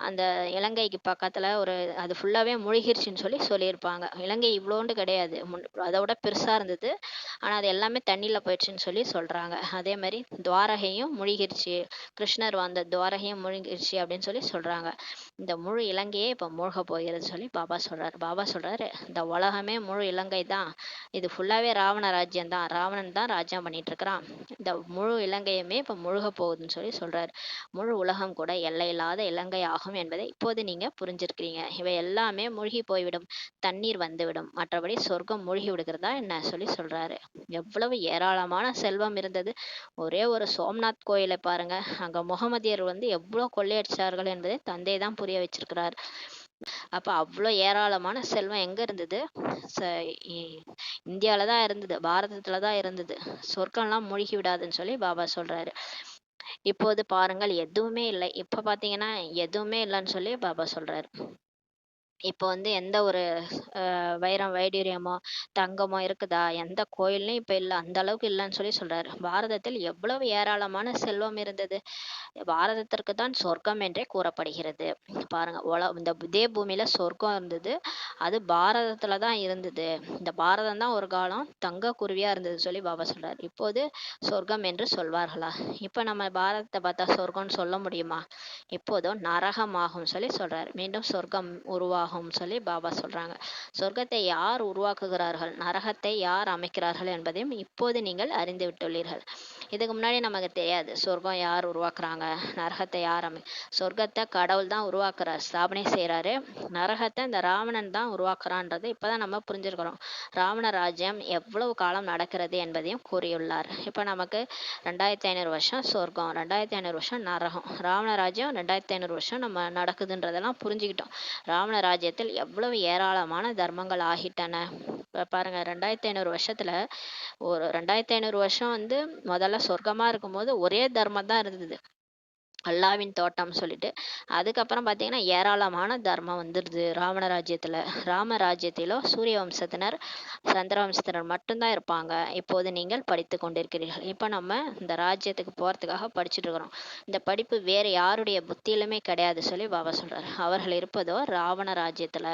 A: அந்த இலங்கைக்கு பக்கத்துல ஒரு, அது ஃபுல்லாவே முழுகிருச்சுன்னு சொல்லியிருப்பாங்க. இலங்கை இவ்வளோண்டு கிடையாது, அதை விட பெருசா இருந்தது. ஆனா அது எல்லாமே தண்ணியில போயிடுச்சுன்னு சொல்றாங்க. அதே மாதிரி துவாரகையும் முழுகிருச்சு, கிருஷ்ணர் வந்த துவாரகையும் முழுகிருச்சு அப்படின்னு சொல்றாங்க. இந்த முழு இலங்கையே இப்ப மூழ்க போகிறது சொல்லி பாபா சொல்றாரு. பாபா சொல்றாரு, இந்த உலகமே முழு இலங்கை தான், இது ஃபுல்லாவே ராவண ராஜ்யம் தான், ராவணன் தான் ராஜ்யம் பண்ணிட்டு இருக்கிறான். இந்த முழு இலங்கையுமே இப்ப முழுக போகுதுன்னு சொல்றாரு. முழு உலகம் கூட எல்லையில்லாத இலங்கை ஆகும் என்பதை இப்போது நீங்க புரிஞ்சிருக்கிறீங்க. இவை எல்லாமே மூழ்கி போய்விடும், தண்ணீர் வந்துவிடும், மற்றபடி சொர்க்கம் மூழ்கி விடுகிறதா என்ன சொல்றாரு. எவ்வளவு ஏராளமான செல்வம் இருந்தது. ஒரே ஒரு சோம்நாத் கோயிலை பாருங்க, அங்க முகமதியர் வந்து எவ்வளவு கொள்ளையடிச்சார்கள் என்பதை தந்தை தான் புரிய வச்சிருக்கிறார். அப்ப அவ்வளோ ஏராளமான செல்வம் எங்க இருந்தது? இந்தியாலதான் இருந்தது, பாரதத்துலதான் இருந்தது. சொர்க்கம்லாம் மூழ்கி விடாதுன்னு சொல்லி பாபா சொல்றாரு. இப்போது பாருங்கள் எதுவுமே இல்லை. இப்ப பாத்தீங்கன்னா எதுவுமே இல்லைன்னு சொல்லி பாபா சொல்றாரு. இப்போ வந்து எந்த ஒரு வைரம், வைடூரியமோ, தங்கமோ இருக்குதா? எந்த கோயில்லயும் இப்ப இல்ல. அந்த அளவுக்கு இல்லன்னு சொல்றாரு. பாரதத்தில் எவ்வளவு ஏராளமான செல்வம் இருந்தது. பாரதத்திற்கு தான் சொர்க்கம் என்றே கூறப்படுகிறது. பாருங்க, இந்த இதே பூமியில சொர்க்கம் இருந்தது. அது பாரதத்துல தான் இருந்தது. இந்த பாரதம் தான் ஒரு காலம் தங்க குருவியா இருந்தது சொல்லி பாபா சொல்றாரு. இப்போது சொர்க்கம் என்று சொல்வார்களா? இப்ப நம்ம பாரதத்தை பார்த்தா சொர்க்கம்னு சொல்ல முடியுமா? இப்போதோ நரகமாகும் சொல்லி சொல்றாரு. மீண்டும் சொர்க்கம் உருவாகும் சொல்லி பாபா சொல்றாங்க. சொர்க்கத்தை யார் உருவாக்குகிறார்கள், நரகத்தை யார் அமைக்கிறார்கள் என்பதையும் இப்போது நீங்கள் அறிந்து விட்டுள்ளீர்கள். இதுக்கு முன்னாடி நமக்கு தெரியாது சொர்க்கம் யார் உருவாக்குறாங்க, நரகத்தை யார் சொர்க்கத்தை கடவுள் தான் உருவாக்குறார், ஸ்தாபனை செய்யறாரு. நரகத்தை இந்த ராவணன் தான் உருவாக்குறான்றது இப்பதான் நம்ம புரிஞ்சிருக்கிறோம். ராவண ராஜ்யம் எவ்வளவு காலம் நடக்கிறது என்பதையும் கூறியுள்ளார். இப்ப நமக்கு 2500 வருஷம் சொர்க்கம், 2500 வருஷம் நரகம். ராவண ராஜ்யம் 2500 வருஷம் நம்ம நடக்குதுன்றதெல்லாம் புரிஞ்சுக்கிட்டோம். ராவண ராஜ்யத்தில் எவ்வளவு ஏராளமான தர்மங்கள் ஆகிட்டன. பாருங்க, 2500 வருஷத்துல ஒரு 2500 வருஷம் வந்து முதல்ல சொர்க்கமா இருக்கும்போது ஒரே தர்மம் தான் இருந்தது, அல்லாவின் தோட்டம் சொல்லிட்டு. அதுக்கப்புறம் பார்த்தீங்கன்னா ஏராளமான தர்மம் வந்துடுது ராவண ராஜ்யத்துல. ராம ராஜ்யத்திலோ சூரிய வம்சத்தினர், சந்திர வம்சத்தினர் மட்டும்தான் இருப்பாங்க. இப்போது நீங்கள் படித்து கொண்டிருக்கிறீர்கள். இப்போ நம்ம இந்த ராஜ்யத்துக்கு போறதுக்காக படிச்சுட்டு இருக்கிறோம். இந்த படிப்பு வேற யாருடைய புத்தியிலுமே கிடையாது சொல்லி பாபா சொல்றாரு. அவர்கள் இருப்பதோ ராவண ராஜ்யத்துல,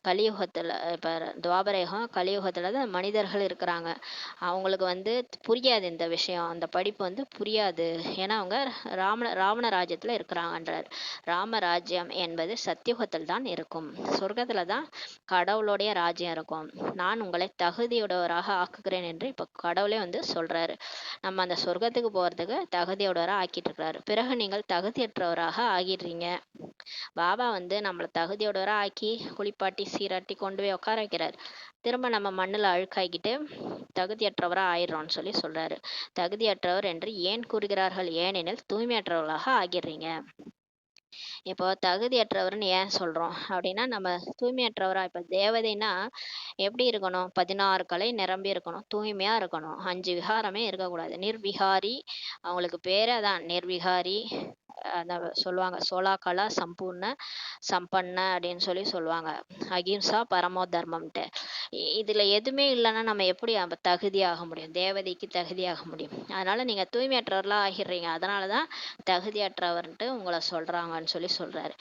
A: கலியுகத்துல. இப்ப துவாபரயுகம், கலியுகத்துல தான் மனிதர்கள் இருக்கிறாங்க. அவங்களுக்கு வந்து புரியாது இந்த விஷயம், அந்த படிப்பு வந்து புரியாது. ஏன்னா அவங்க ராவண ராஜ்யத்துல இருக்கிறாங்கன்றார். ராமராஜ்யம் என்பது சத்தியுகத்தில் தான் இருக்கும். சொர்க்கத்துல தான் கடவுளுடைய ராஜ்யம் இருக்கும். நான் உங்களை தகுதியுடையவராக ஆக்குகிறேன் என்று இப்ப கடவுளே வந்து சொல்றாரு. நம்ம அந்த சொர்க்கத்துக்கு போறதுக்கு தகுதியுடையவராக ஆக்கிட்டு இருக்கிறாரு. பிறகு நீங்கள் தகுதியற்றவராக ஆகிடுறீங்க. பாபா வந்து நம்மளை தகுதியோடவராக ஆக்கி குளிப்பாட்டி சீராட்டி கொண்டு போய் உட்கார வைக்கிறார். திரும்ப நம்ம மண்ணில் அழுக்காக்கிட்டு தகுதியற்றவராக ஆயிடுறோம்னு சொல்லி சொல்றாரு. தகுதியற்றவர் என்று ஏன் கூறுகிறார்கள்? ஏனெனில் தூய்மையற்றவர்களாக ஆகிடுறீங்க. இப்போ தகுதியற்றவர்னு ஏன் சொல்றோம் அப்படின்னா, நம்ம தூய்மையற்றவரா, இப்ப தேவதைன்னா எப்படி இருக்கணும்? 16 கலை நிரம்பி இருக்கணும், தூய்மையா இருக்கணும், 5 விகாரமே இருக்கக்கூடாது. நிர்விகாரி, அவங்களுக்கு பேரே அதான் நிர்விகாரி. அதான் சொல்லுவாங்க, சோலா கலா சம்பூர்ண சம்பன்ன அப்படின்னு சொல்லி சொல்லுவாங்க. அகிம்சா பரமோ தர்மம்ட்டு. இதுல எதுவுமே இல்லைன்னா நம்ம எப்படி தகுதியாக முடியும்? தேவதைக்கு தகுதியாக முடியும்? அதனால நீங்க தூய்மையற்றவர்களா ஆகிடுறீங்க. அதனாலதான் தகுதியற்றவர்ன்ட்டு உங்களை சொல்றாங்கன்னு சொல்லி சொல்றாரு.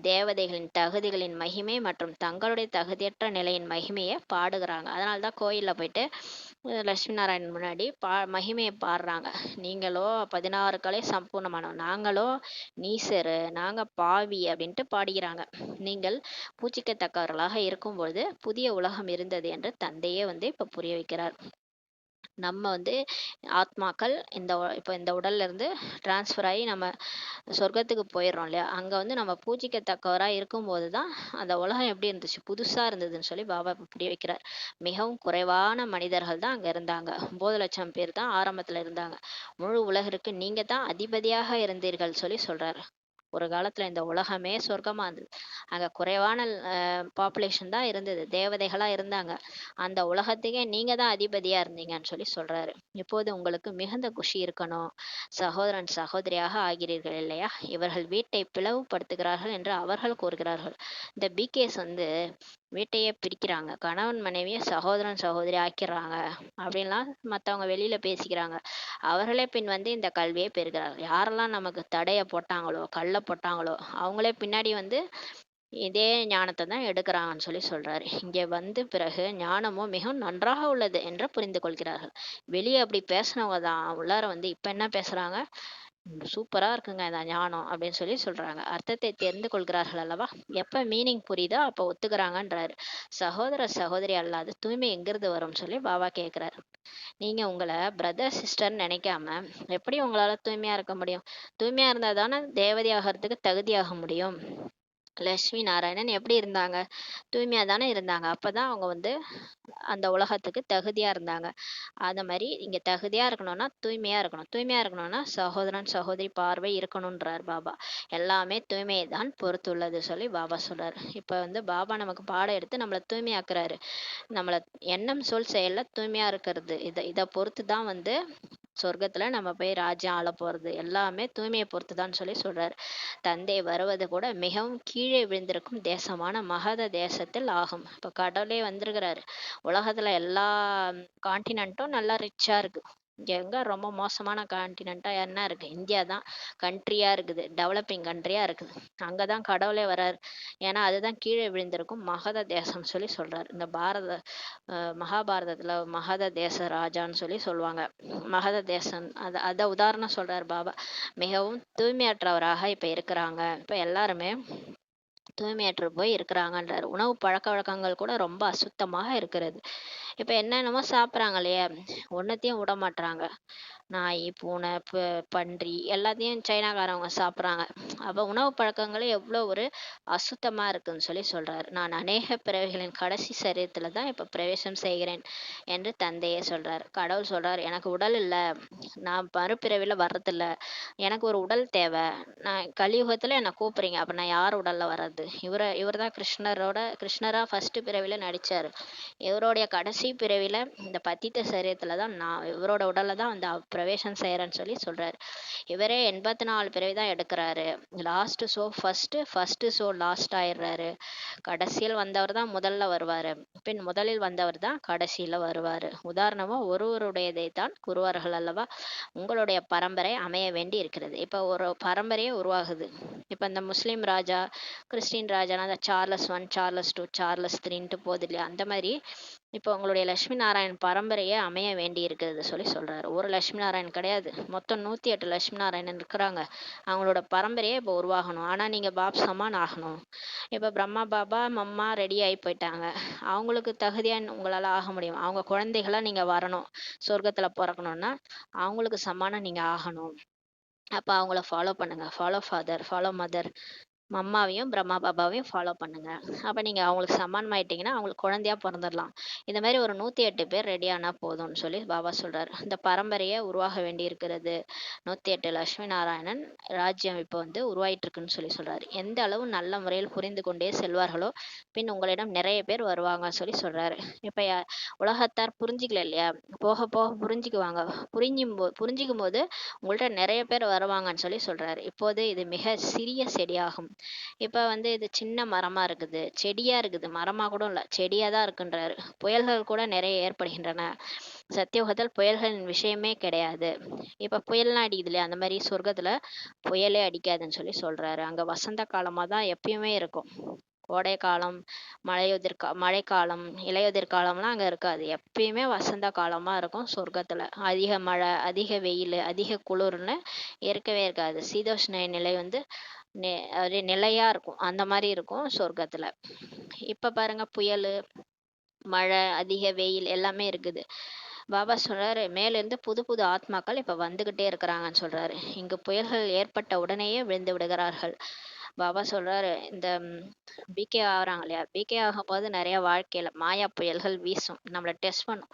A: தேவதைகளின் தகுதிகளின் மகிமை மற்றும் தங்களுடைய தகுதியற்ற நிலையின் மகிமையை பாடுகிறாங்க. அதனாலதான் கோயில்ல போயிட்டு லட்சுமி நாராயணன் முன்னாடி மகிமையை பாடுறாங்க. நீங்களோ 16 கலை சம்பூர்ணமானோம், நாங்களோ நீசரு, நாங்க பாவி அப்படின்ட்டு பாடுகிறாங்க. நீங்கள் பூச்சிக்கத்தக்கவர்களாக இருக்கும்பொழுது புதிய உலகம் இருந்தது என்று தந்தையே வந்து இப்ப புரிய வைக்கிறார். நம்ம வந்து ஆத்மாக்கள் இப்போ இந்த உடல்ல இருந்து டிரான்ஸ்ஃபர் ஆகி நம்ம சொர்க்கத்துக்கு போயிடுறோம் இல்லையா? அங்க வந்து நம்ம பூஜிக்கத்தக்கவரா இருக்கும்போது தான் அந்த உலகம் எப்படி இருந்துச்சு, புதுசா இருந்ததுன்னு சொல்லி பாபா புரிய வைக்கிறார். மிகவும் குறைவான மனிதர்கள் தான் அங்க இருந்தாங்க. 9 லட்சம் பேர் தான் ஆரம்பத்துல இருந்தாங்க. முழு உலகிற்கு நீங்க தான் அதிபதியாக இருந்தீர்கள் சொல்லி சொல்றாரு. ஒரு காலத்துல இந்த உலகமே சொர்க்கமா இருந்தது. அங்க குறைவான பாப்புலேஷன் தான் இருந்தது, தேவதைகளா இருந்தாங்க. அந்த உலகத்துக்கே நீங்க தான் அதிபதியா இருந்தீங்கன்னு சொல்லி சொல்றாரு. இப்போது உங்களுக்கு மிகுந்த குஷி இருக்கணும். சகோதரன் சகோதரியாக ஆகிறீர்கள் இல்லையா? இவர்கள் வீட்டை பிளவுபடுத்துகிறார்கள் என்று அவர்கள் கூறுகிறார்கள். இந்த பிகேஸ் வந்து வீட்டையே பிரிக்கிறாங்க, கணவன் மனைவியை சகோதரன் சகோதரி ஆக்கிடுறாங்க அப்படின்லாம் மற்றவங்க வெளியில பேசிக்கிறாங்க. அவர்களே பின் வந்து இந்த கல்வியை பெறுகிறார்கள். யாரெல்லாம் நமக்கு தடைய போட்டாங்களோ, கல்ல போட்டாங்களோ, அவங்களே பின்னாடி வந்து இதே ஞானத்தை தான் எடுக்கிறாங்கன்னு சொல்லி சொல்றாரு. இங்கே வந்து பிறகு ஞானமும் மிகவும் நன்றாக உள்ளது என்று புரிந்து கொள்கிறார்கள். வெளியே அப்படி பேசினவங்க தான் உள்ளார வந்து இப்ப என்ன பேசுறாங்க? சூப்பரா இருக்குங்க இந்த ஞானம் அப்படின்னு சொல்லி சொல்றாங்க. அர்த்தத்தை தெரிந்து கொள்கிறார்கள் அல்லவா? எப்ப மீனிங் புரியுதோ அப்ப ஒத்துக்கிறாங்கன்றாரு. சகோதர சகோதரி அல்லாது தூய்மை எங்கிருந்து வரும்னு சொல்லி பாபா கேட்கிறாரு. நீங்க உங்களை பிரதர் சிஸ்டர் நினைக்காம எப்படி உங்களால தூய்மையா இருக்க முடியும்? தூய்மையா இருந்தா தானே தேவதை ஆகிறதுக்கு தகுதியாக முடியும். லட்சுமி நாராயணன் எப்படி இருந்தாங்க? தூய்மையா தானே இருந்தாங்க. அப்பதான் அவங்க வந்து அந்த உலகத்துக்கு தகுதியா இருந்தாங்க. அந்த மாதிரி இங்க தகுதியா இருக்கணும்னா தூய்மையா இருக்கணும். தூய்மையா இருக்கணும்னா சகோதரன் சகோதரி பார்வை இருக்கணும்ன்றார் பாபா. எல்லாமே தூய்மையை தான் பொறுத்துள்ளது சொல்லி பாபா சொல்றாரு. இப்ப வந்து பாபா நமக்கு பாடம் எடுத்து நம்மளை தூய்மையாக்குறாரு. நம்மள எண்ணம் சொல் செயல்ல தூய்மையா இருக்கிறது, இதை பொறுத்து தான் வந்து சொர்க்கத்துல நம்ம போய் ராஜ்யம் ஆள போறது எல்லாமே தூய்மையை பொறுத்துதான் சொல்றாரு. தந்தை வருவது கூட மிகவும் கீழே விழுந்திருக்கும் தேசமான மகத தேசத்தில் ஆகும். இப்ப கடவுளே வந்திருக்கிறாரு. உலகத்துல எல்லா காண்டினென்ட்டும் நல்லா ரிச்சா இருக்கு. இங்க எங்க ரொம்ப மோசமான காண்டினென்ட்டா என்ன இருக்கு? இந்தியா தான் கண்ட்ரியா இருக்குது, டெவலப்பிங் கண்ட்ரியா இருக்குது. அங்கதான் கடவுளே வராரு. ஏன்னா அதுதான் கீழே விழுந்திருக்கும் மகத தேசம் சொல்றாரு. இந்த மகாபாரதத்துல மகத தேச ராஜான்னு சொல்லுவாங்க. மகத தேசம் அத உதாரணம் சொல்றாரு பாபா. மிகவும் தூய்மையற்றவராக இப்ப இருக்கிறாங்க. இப்ப எல்லாருமே தூய்மையற்று போய் இருக்கிறாங்கன்றாரு. உணவு பழக்க வழக்கங்கள் கூட ரொம்ப அசுத்தமாக இருக்கிறது. இப்ப என்னென்னமோ சாப்பிட்றாங்க இல்லையா, ஒன்னத்தையும் விட மாட்றாங்க. நாய், பூனை, பன்றி எல்லாத்தையும் சைனாக்காரவங்க சாப்பிட்றாங்க. அப்போ உணவு பழக்கங்களே எவ்வளோ ஒரு அசுத்தமா இருக்குன்னு சொல்றாரு. நான் அநேக பிறவிகளின் கடைசி சரீரத்துல தான் இப்ப பிரவேசம் செய்கிறேன் என்று தந்தையே சொல்றாரு. கடவுள் சொல்றாரு, எனக்கு உடல் இல்லை, நான் மறுபிறவில வர்றதில்ல, எனக்கு ஒரு உடல் தேவை. நான் கலியுகத்துல என்னை கூப்பிடுறீங்க, அப்ப நான் யார் உடல்ல வர்றது? இவர் தான் கிருஷ்ணரா ஃபர்ஸ்ட் பிறவில நடிச்சாரு. இவருடைய கடைசி பிறவில இந்த பத்தித்த சரீரத்துல தான் நான் இவரோட உடல்ல தான் வந்து பிரவேசம் செய்யறேன்னு சொல்றாரு. இவரே 84 பிறவி தான் எடுக்கிறாரு. Last show first show last ஆயிடுறாரு. கடைசியில் வந்தவர் தான் முதல்ல வருவாரு, பின் முதலில் வந்தவர் தான் கடைசியில வருவாரு. உதாரணமா ஒருவருடையதை தான் கூறுவார்கள் அல்லவா. உங்களுடைய பரம்பரை அமைய வேண்டி இருக்கிறது. இப்ப ஒரு பரம்பரையே உருவாகுது. இப்ப இந்த முஸ்லிம் ராஜா, கிறிஸ்டின் ராஜானா அந்த Charles I, Charles II, Charles IIIன்ட்டு போகுது இல்லையா, அந்த மாதிரி இப்போ உங்களுடைய லட்சுமி நாராயண் பரம்பரையே அமைய வேண்டி இருக்கிறது சொல்றாரு. ஒரு லட்சுமி நாராயண் கிடையாது, மொத்தம் 108 லட்சுமி நாராயணன் இருக்கிறாங்க. அவங்களோட பரம்பரையே இப்போ உருவாகணும். ஆனா நீங்க பாப் சமான் ஆகணும். இப்ப பிரம்மா பாபா மம்மா ரெடி ஆகி போயிட்டாங்க. அவங்களுக்கு தகுதியா உங்களால ஆக முடியும். அவங்க குழந்தைகளா நீங்க வரணும். சொர்க்கத்துல பிறக்கணும்னா அவங்களுக்கு சமானம் நீங்க ஆகணும். அப்ப அவங்கள ஃபாலோ பண்ணுங்க. ஃபாலோ ஃபாதர், ஃபாலோ மதர், மம்மாவையும் பிரம்மா பாபாவையும் ஃபாலோ பண்ணுங்க. அப்ப நீங்க அவங்களுக்கு சமானமாயிட்டீங்கன்னா அவங்களுக்கு குழந்தையா பிறந்துடலாம். இந்த மாதிரி ஒரு 108 பேர் ரெடி ஆனா போதும்னு பாபா சொல்றாரு. இந்த பரம்பரையை உருவாக வேண்டி இருக்கிறது. 108 லட்சுமி நாராயணன் ராஜ்யம் இப்போ வந்து உருவாயிட்டு இருக்குன்னு சொல்றாரு. எந்த அளவு நல்ல முறையில் புரிந்து கொண்டே செல்வார்களோ பின் உங்களிடம் நிறைய பேர் வருவாங்க சொல்றாரு. இப்ப உலகத்தார் புரிஞ்சிக்கல இல்லையா, போக போக புரிஞ்சுக்குவாங்க. புரிஞ்சிக்கும் போது உங்கள்ட்ட நிறைய பேர் வருவாங்கன்னு சொல்றாரு. இப்போது இது மிக சிறிய செடியாகும். இப்ப வந்து இது சின்ன மரமா இருக்குது, செடியா இருக்குது, மரமா கூட இல்ல, செடியா தான் இருக்குன்றாரு. புயல்கள் கூட நிறைய ஏற்படுகின்றன. சத்தியோகத்தில் புயல்களின் விஷயமே கிடையாது. இப்ப புயல்லாம் அடிக்குது இல்லையா, அந்த மாதிரி சொர்க்கத்துல புயலே அடிக்காதுன்னு சொல்றாரு. அங்க வசந்த காலமா தான் எப்பயுமே இருக்கும். கோடை காலம், மழைக்காலம், இலையுதிர் காலம்லாம் அங்க இருக்காது. எப்பயுமே வசந்த காலமா இருக்கும் சொர்க்கத்துல. அதிக மழை, அதிக வெயில், அதிக குளிர்னு இருக்கவே இருக்காது. சீதோஷ்ண நிலை வந்து நிலையா இருக்கும். அந்த மாதிரி இருக்கும் சொர்க்கத்துல. இப்ப பாருங்க, புயல், மழை, அதிக வெயில் எல்லாமே இருக்குது. பாபா சொல்றாரு, மேல இருந்து புது புது ஆத்மாக்கள் இப்ப வந்துகிட்டே இருக்கிறாங்கன்னு சொல்றாரு. இங்கு புயல்கள் ஏற்பட்ட உடனேயே விழுந்து விடுகிறார்கள். பாபா சொல்றாரு, இந்த பிகே ஆகுறாங்க இல்லையா, பிகே ஆகும் போது நிறைய வாழ்க்கையில மாயா புயல்கள் வீசும், நம்மளை டெஸ்ட் பண்ணும்.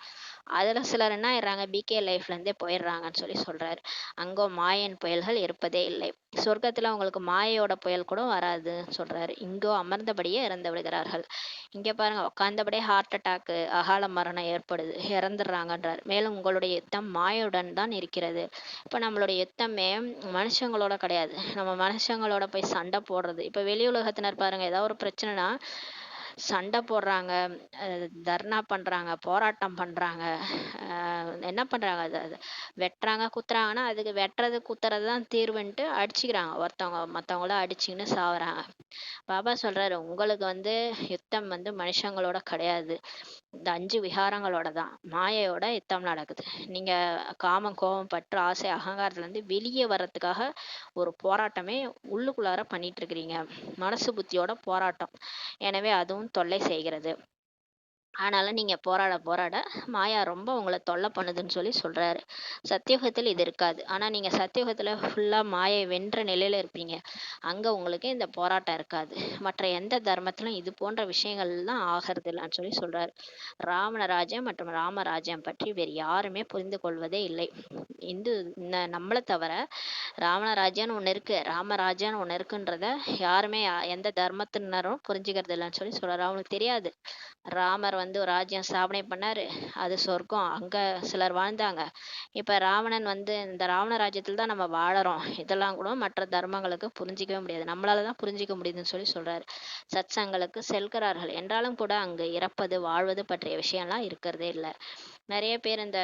A: அதுல சிலர் என்ன ஆயிடுறாங்க, பிகே லைஃப்ல இருந்தே போயிடுறாங்கன்னு சொல்றாரு. அங்கோ மாயன் புயல்கள் இருப்பதே இல்லை. சொர்க்கத்துல உங்களுக்கு மாயையோட புயல் கூட வராதுன்னு சொல்றாரு. இங்கோ அமர்ந்தபடியே இறந்து விடுகிறார்கள். இங்க பாருங்க, உட்கார்ந்தபடியே ஹார்ட் அட்டாக், அகால மரணம் ஏற்படுது, இறந்துடுறாங்கன்றார். மேலும் உங்களுடைய யுத்தம் மாயுடன் தான் இருக்கிறது. இப்ப நம்மளுடைய யுத்தமே மனுஷங்களோட கிடையாது. நம்ம மனுஷங்களோட போய் சண்டை போடுறது. இப்ப வெளி உலகத்தினர் பாருங்க, ஏதாவது ஒரு பிரச்சனைனா சண்டை போடுறாங்க, தர்ணா பண்றாங்க, போராட்டம் பண்றாங்க, என்ன பண்றாங்க, அது வெட்டுறாங்க, குத்துறாங்கன்னா அதுக்கு வெட்டுறது குத்துறது தான் தீர்வுன்ட்டு அடிச்சுக்கிறாங்க. ஒருத்தவங்க மற்றவங்கள அடிச்சுக்கின்னு சாவுறாங்க. பாபா சொல்றாரு, உங்களுக்கு வந்து யுத்தம் வந்து மனுஷங்களோட கிடையாது, இந்த 5 விகாரங்களோட தான், மாயையோட யுத்தம் நடக்குது. நீங்க காமம், கோபம், பற்று, ஆசை, அகங்காரத்துல இருந்து வெளியே வர்றதுக்காக ஒரு போராட்டமே உள்ளுக்குள்ளார பண்ணிட்டு இருக்கிறீங்க. மனசு புத்தியோட போராட்டம். எனவே அதுவும் தொல்லை செய்கிறது. ஆனாலும் நீங்க போராட போராட மாயா ரொம்ப உங்களை தொல்லை பண்ணுதுன்னு சொல்றாரு. சத்தியுகத்தில் இது இருக்காது. ஆனா நீங்க சத்தியுகத்துல ஃபுல்லா மாயை வென்ற நிலையில இருப்பீங்க. அங்க உங்களுக்கு இந்த போராட்டம் இருக்காது. மற்ற எந்த தர்மத்திலும் இது போன்ற விஷயங்கள் எல்லாம் ஆகிறது இல்லைன்னு சொல்றாரு. ராவணராஜ்யம் மற்றும் ராமராஜ்யம் பற்றி வேறு யாருமே புரிந்து கொள்வதே இல்லை. இந்து நம்மளை தவிர ராவணராஜ்யம்னு ஒண்ணு இருக்கு, ராமராஜ்யம்னு ஒண்ணு இருக்குன்றத யாருமே எந்த தர்மத்தினரும் புரிஞ்சுக்கிறது இல்லைன்னு சொல்றாரு. அவனுக்கு தெரியாது ராமர் வந்து ஒரு ராஜ்யம் ஸ்தாபனை பண்ணாரு. அது சொர்க்கம். அங்க சிலர் வாழ்ந்தாங்க. இப்ப ராவணன் வந்து இந்த ராவண ராஜ்யத்துல தான் நம்ம வாழறோம். இதெல்லாம் கூட மற்ற தர்மங்களுக்கு புரிஞ்சிக்கவே முடியாது. நம்மளால தான் புரிஞ்சிக்க முடியுதுன்னு சொல்றாரு. சத்சங்களுக்கு செல்கிறார்கள் என்றாலும் கூட அங்கு இறப்பது, வாழ்வது பற்றிய விஷயம்லாம் இருக்கிறதே இல்ல. நிறைய பேர் இந்த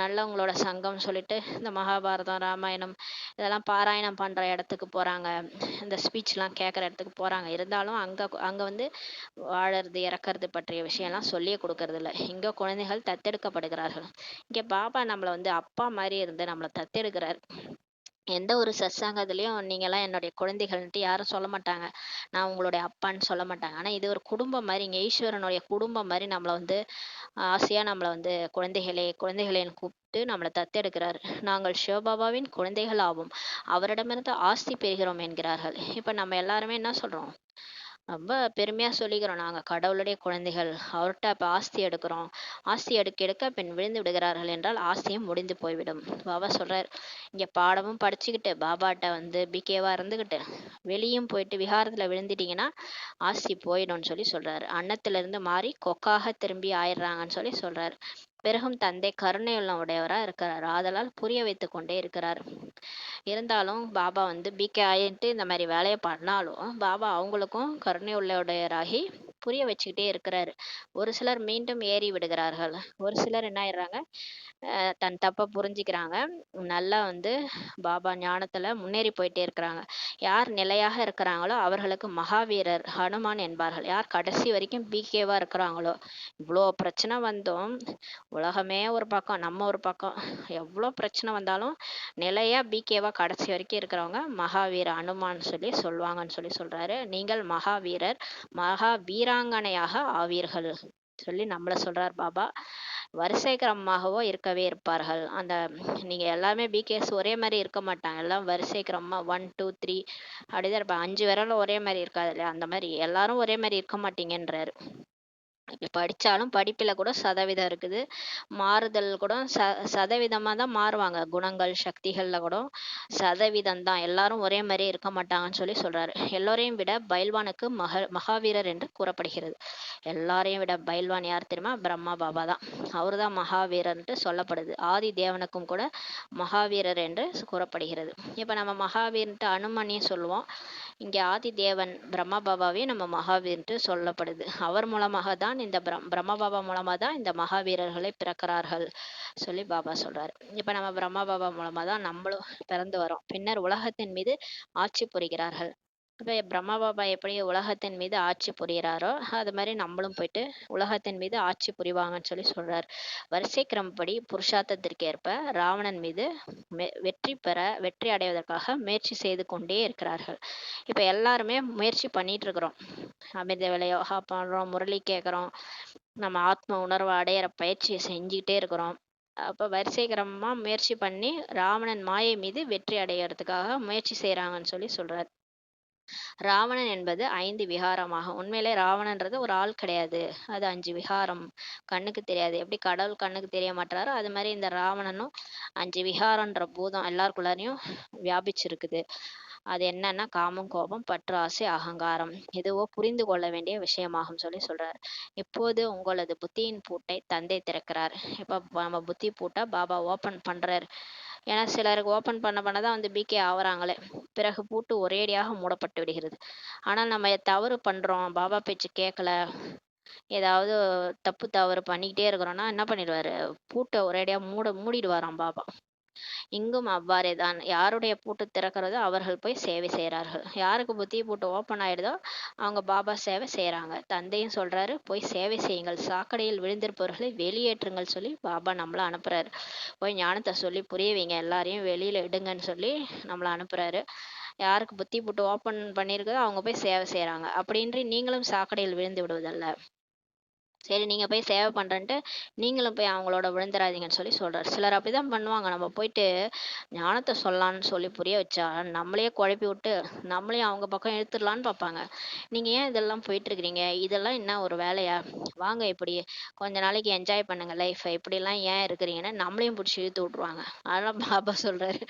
A: நல்லவங்களோட சங்கம் சொல்லிட்டு இந்த மகாபாரதம், ராமாயணம் இதெல்லாம் பாராயணம் பண்ற இடத்துக்கு போறாங்க. இந்த ஸ்பீச்லாம் கேட்குற இடத்துக்கு போறாங்க. இருந்தாலும் அங்க அங்க வந்து வாழறது, இறக்கறது பற்றிய விஷயம்லாம் சொல்லியே கொடுக்கறது இல்ல. இங்க குழந்தைகள் தத்தெடுக்கப்படுகிறார்கள். இங்க பாபா நம்மள வந்து அப்பா மாதிரி இருந்து நம்மள தத்தெடுக்கிறார். எந்த ஒரு சத்சங்கத்திலயும் நீங்கெல்லாம் என்னுடைய குழந்தைகள்ன்ட்டு யாரும் சொல்ல மாட்டாங்க. நான் உங்களுடைய அப்பான்னு சொல்ல மாட்டாங்க. ஆனா இது ஒரு குடும்பம் மாதிரி, இங்க ஈஸ்வரனுடைய குடும்பம் மாதிரி நம்மள வந்து ஆசையா நம்மள வந்து குழந்தைகளே குழந்தைகளேன்னு கூப்பிட்டு நம்மளை தத்தெடுக்கிறார். நாங்கள் சிவபாபாவின் குழந்தைகள் ஆவோம், அவரிடமிருந்து ஆஸ்தி பெறுகிறோம் என்கிறார்கள். இப்ப நம்ம எல்லாருமே என்ன சொல்றோம்? ரொம்ப பெருமையா சொல்லிக்கிறோம், நாங்க கடவுளுடைய குழந்தைகள், அவர்கிட்ட அப்ப ஆஸ்தி எடுக்கிறோம். ஆஸ்தி எடுக்க எடுக்க பின் விழுந்து விடுகிறார்கள் என்றால் ஆஸ்தியும் முடிந்து போய்விடும். பாபா சொல்றார், இங்க பாடமும் படிச்சுக்கிட்டு பாபாட்ட வந்து பிகேவா இருந்துகிட்டு வெளியும் போயிட்டு விஹாரத்துல விழுந்துட்டீங்கன்னா ஆஸ்தி போயிடும்னு சொல்றாரு. அன்னத்துல இருந்து மாறி கொக்காக திரும்பி ஆயிடுறாங்கன்னு சொல்றாரு. பிறகும் தந்தை கருணையுள்ள உடையவரா இருக்கிறார். ஆதலால் புரிய வைத்து கொண்டே இருக்கிறார். இருந்தாலும் பாபா வந்து பிகே ஆயிட்டு இந்த மாதிரி வேலையை பண்ணாலும் பாபா அவங்களுக்கும் கருணை உள்ளவராகி புரிய வச்சுக்கிட்டே இருக்கிறாரு. ஒரு சிலர் மீண்டும் ஏறி விடுகிறார்கள். ஒரு சிலர் என்ன ஆயிடுறாங்க, தன் தப்பை புரிஞ்சுக்கிறாங்க. நல்லா வந்து பாபா ஞானத்துல முன்னேறி போயிட்டே இருக்கிறாங்க. யார் நிலையாக இருக்கிறாங்களோ அவர்களுக்கு மகாவீரர் ஹனுமான் என்பார்கள். யார் கடைசி வரைக்கும் பிகேவா இருக்கிறாங்களோ, இவ்வளோ பிரச்சனை வந்தும் உலகமே ஒரு பக்கம், நம்ம ஒரு பக்கம், எவ்வளோ பிரச்சனை வந்தாலும் நிலையா பிகேவா கடைசி வரைக்கும் இருக்கிறவங்க மகாவீர அனுமான் சொல்லுவாங்கன்னு சொல்றாரு. நீங்கள் மகாவீரர், மகா வீராங்கனையாக ஆவீர்கள் சொல்லி நம்மள சொல்றார் பாபா. வரிசை கிரமமாகவோ இருக்கவே இருப்பார்கள். அந்த நீங்க எல்லாமே பிகேஸ் ஒரே மாதிரி இருக்க மாட்டாங்க. எல்லாம் வரிசை கிரமமா 1 2 3 அப்படிதான் இருப்பாங்க. 5 விரலும் ஒரே மாதிரி இருக்காது இல்லையா? அந்த மாதிரி எல்லாரும் ஒரே மாதிரி இருக்க மாட்டீங்கன்றாரு. படிச்சாலும் படிப்புல கூட சதவீதம் இருக்குது. மாறுதல் கூட சதவீதமா தான் மாறுவாங்க. குணங்கள் சக்திகள்ல கூட சதவீதம் தான். எல்லாரும் ஒரே மாதிரி இருக்க மாட்டாங்கன்னு சொல்றாரு. எல்லோரையும் விட பைல்வானுக்கு மகாவீரர் என்று கூறப்படுகிறது. எல்லாரையும் விட பைல்வான் யார் தெரியுமா? பிரம்மா பாபா தான். அவரு தான் மகாவீரர்ன்ட்டு சொல்லப்படுது. ஆதி தேவனுக்கும் கூட மகாவீரர் என்று கூறப்படுகிறது. இப்ப நம்ம மகாவீர்ன்ட்டு அனுமனையும் சொல்லுவோம். இங்க ஆதி தேவன் பிரம்மா பாபாவையும் நம்ம மகாவீர்ன்ட்டு சொல்லப்படுது. அவர் மூலமாக தான் இந்த பிரம்மா பாபா மூலமா தான் இந்த மகாவீரர்களை பிறக்கிறார்கள் சொல்லி பாபா சொல்றாரு. இப்ப நம்ம பிரம்மா பாபா மூலமா தான் நம்மளும் பிறந்து வரோம். பின்னர் உலகத்தின் மீது ஆட்சி புரிகிறார்கள். இப்ப பிரம்மா பாபா எப்படி உலகத்தின் மீது ஆட்சி புரிகிறாரோ அது மாதிரி நம்மளும் போயிட்டு உலகத்தின் மீது ஆட்சி புரிவாங்கன்னு சொல்றாரு. வரிசை கிரமப்படி புருஷார்த்தத்திற்கு ஏற்ப ராவணன் மீது வெற்றி அடைவதற்காக முயற்சி செய்து கொண்டே இருக்கிறார்கள். இப்ப எல்லாருமே முயற்சி பண்ணிட்டு இருக்கிறோம். அமிர்த வேலை யோகா பண்றோம், முரளி கேட்கிறோம், நம்ம ஆத்ம உணர்வை அடையிற பயிற்சியை செஞ்சுக்கிட்டே இருக்கிறோம். அப்ப வரிசை கிரமமா முயற்சி பண்ணி ராவணன் மாயை மீது வெற்றி அடையறதுக்காக முயற்சி செய்யறாங்கன்னு சொல்றாரு. ராவணன் என்பது 5 விகாரமாகும். உண்மையிலே ராவணன்றது ஒரு ஆள் கிடையாது. அது 5 விகாரம். கண்ணுக்கு தெரியாது. எப்படி கடவுள் கண்ணுக்கு தெரிய மாட்டாரோ அது மாதிரி இந்த ராவணனும் 5 விகாரன்ற பூதம் எல்லாருக்குள்ளாரையும் வியாபிச்சிருக்குது. அது என்னன்னா காமம், கோபம், பற்று, ஆசை, அகங்காரம். இதுவோ புரிந்து கொள்ள வேண்டிய விஷயமாகும் சொல்றாரு. இப்போது உங்களது புத்தியின் பூட்டை தந்தை திறக்கிறார். இப்ப நம்ம புத்தி பூட்டை பாபா ஓபன் பண்றாரு. ஏன்னா சிலருக்கு ஓபன் பண்ணதான் வந்து பிகே ஆகுறாங்களே. பிறகு பூட்டு ஒரேடியாக மூடப்பட்டு விடுகிறது. ஆனால் நம்ம தவறு பண்றோம், பாபா பேச்சு கேட்கல, ஏதாவது தப்பு தவறு பண்ணிக்கிட்டே இருக்கிறோம்னா என்ன பண்ணிடுவாரு, பூட்டை ஒரேடியா மூடிடுவாராம் பாபா. இங்கும் அவ்வாறே தான். யாருடைய பூட்டு திறக்கிறதோ அவர்கள் போய் சேவை செய்கிறார்கள். யாருக்கு புத்தி பூட்டு ஓப்பன் ஆயிடுதோ அவங்க பாபா சேவை செய்யறாங்க. தந்தையும் சொல்றாரு, போய் சேவை செய்யுங்கள், சாக்கடையில் விழுந்திருப்பவர்களை வெளியேற்றுங்கள் சொல்லி பாபா நம்மள அனுப்புறாரு. போய் ஞானத்தை சொல்லி புரிய வைங்க, எல்லாரையும் வெளியில இடுங்கன்னு சொல்லி நம்மள அனுப்புறாரு. யாருக்கு புத்தி பூட்டு ஓப்பன் பண்ணியிருக்குதோ அவங்க போய் சேவை செய்யறாங்க. அப்படின்றி நீங்களும் சாக்கடையில் விழுந்து விடுவதல்ல. சரி நீங்க போய் சேவை பண்றேன்ட்டு நீங்களும் போய் அவங்களோட விழுந்துடாதீங்கன்னு சொல்றாரு. சிலர் அப்படிதான் பண்ணுவாங்க. நம்ம போயிட்டு ஞானத்தை சொல்லலான்னு சொல்லி புரிய வச்சா நம்மளையே குழப்பி விட்டு நம்மளையும் அவங்க பக்கம் இழுத்துடலான்னு பார்ப்பாங்க. நீங்க ஏன் இதெல்லாம் போயிட்டு இருக்கிறீங்க, இதெல்லாம் என்ன ஒரு வேலையா, வாங்க இப்படி கொஞ்ச நாளைக்கு என்ஜாய் பண்ணுங்க லைஃபை, இப்படிலாம் ஏன் இருக்கிறீங்கன்னு நம்மளையும் பிடிச்சி இழுத்து விட்டுருவாங்க. அதெல்லாம் பாபா சொல்றாரு,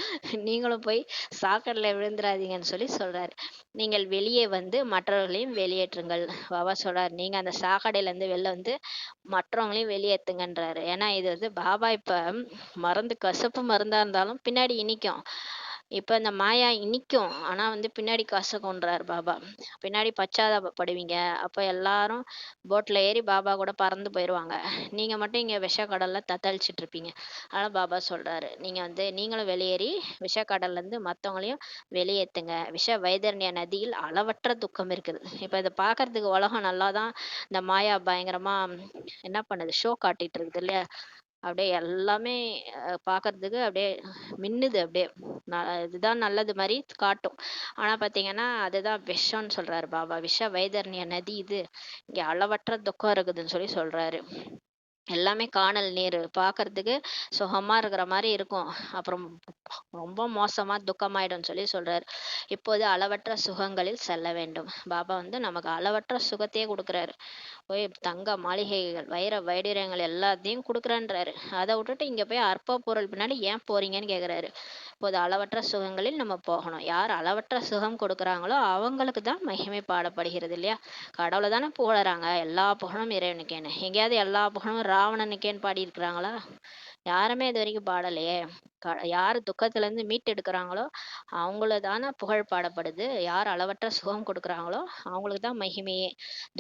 A: நீங்களும் போய் சாக்கடையில விழுந்துடாதீங்கன்னு சொல்றாரு. நீங்கள் வெளியே வந்து மற்றவர்களையும் வெளியேற்றுங்கள். பாபா சொல்றாரு, நீங்க அந்த சாக்கடையில இருந்து வெளில வந்து வந்து மற்றவங்களையும் வெளியேத்துங்கன்றாரு. ஏன்னா இது வந்து பாபா இப்ப மருந்து கசப்பு மருந்தா இருந்தாலும் பின்னாடி இனிக்கும். இப்ப இந்த மாயா இனிக்கும். ஆனா வந்து பின்னாடி கசக்கும்ன்றாரு பாபா. பின்னாடி பச்சாதாபப்படுவீங்க. அப்ப எல்லாரும் போட்ல ஏறி பாபா கூட பறந்து போயிருவாங்க. நீங்க மட்டும் இங்க விஷக்கடல்ல தத்தளிச்சுட்டு இருப்பீங்க. அதனால பாபா சொல்றாரு, நீங்க வந்து நீங்களும் வெளியேறி விஷக்கடல்ல இருந்து மத்தவங்களையும் வெளியேத்துங்க. வைதரண்ய நதியில் அளவற்ற துக்கம் இருக்குது. இப்ப இத பார்க்கறதுக்கு உலகம் நல்லாதான் இந்த மாயா பயங்கரமா என்ன பண்ணுது? ஷோ காட்டிட்டு இருக்குது இல்லையா? அப்படியே எல்லாமே பார்க்கறதுக்கு அப்படியே மின்னுது அப்படியே. இதுதான் நல்லது மாரி காட்டும். ஆனா பார்த்தீங்கன்னா, அதுதான் விஷம்னு சொல்றாரு பாபா. வைதரண்ய நதி இது. இங்க அளவற்ற துக்கம் இருக்குதுன்னு சொல்லி சொல்றாரு. எல்லாமே கானல் நீர். பார்க்கறதுக்கு சுகமா இருக்கிற மாரி இருக்கும். அப்புறம் ரொம்ப மோசமா துக்கமாயிடும்னு சொல்லி சொல்றாரு. இப்போது அளவற்ற சுகங்களில் செல்ல வேண்டும். பாபா வந்து நமக்கு அளவற்ற சுகத்தையே குடுக்குறாரு. போய் தங்க மாளிகைகள், வைடூரியங்கள் எல்லாத்தையும் குடுக்குறேன்றாரு. அத விட்டுட்டு இங்க போய் அற்ப பொருள் பின்னாடி ஏன் போறீங்கன்னு கேக்குறாரு. இப்போது அளவற்ற சுகங்களில் நம்ம போகணும். யார் அளவற்ற சுகம் கொடுக்குறாங்களோ அவங்களுக்கு தான் மகிமை பாடப்படுகிறது இல்லையா? கடவுளை தானே புகழறாங்க. எல்லா புகழும் இறைவனுக்கேன்னு. எங்கேயாவது எல்லா புகழும் ராவணனுக்கேன்னு பாடியிருக்கிறாங்களா? யாருமே இது வரைக்கும் பாடலையே. யார் துக்கத்துல இருந்து மீட்டெடுக்கிறாங்களோ அவங்கள தானே புகழ் பாடப்படுது. யார் அளவற்ற சுகம் கொடுக்குறாங்களோ அவங்களுக்கு தான் மகிமையே.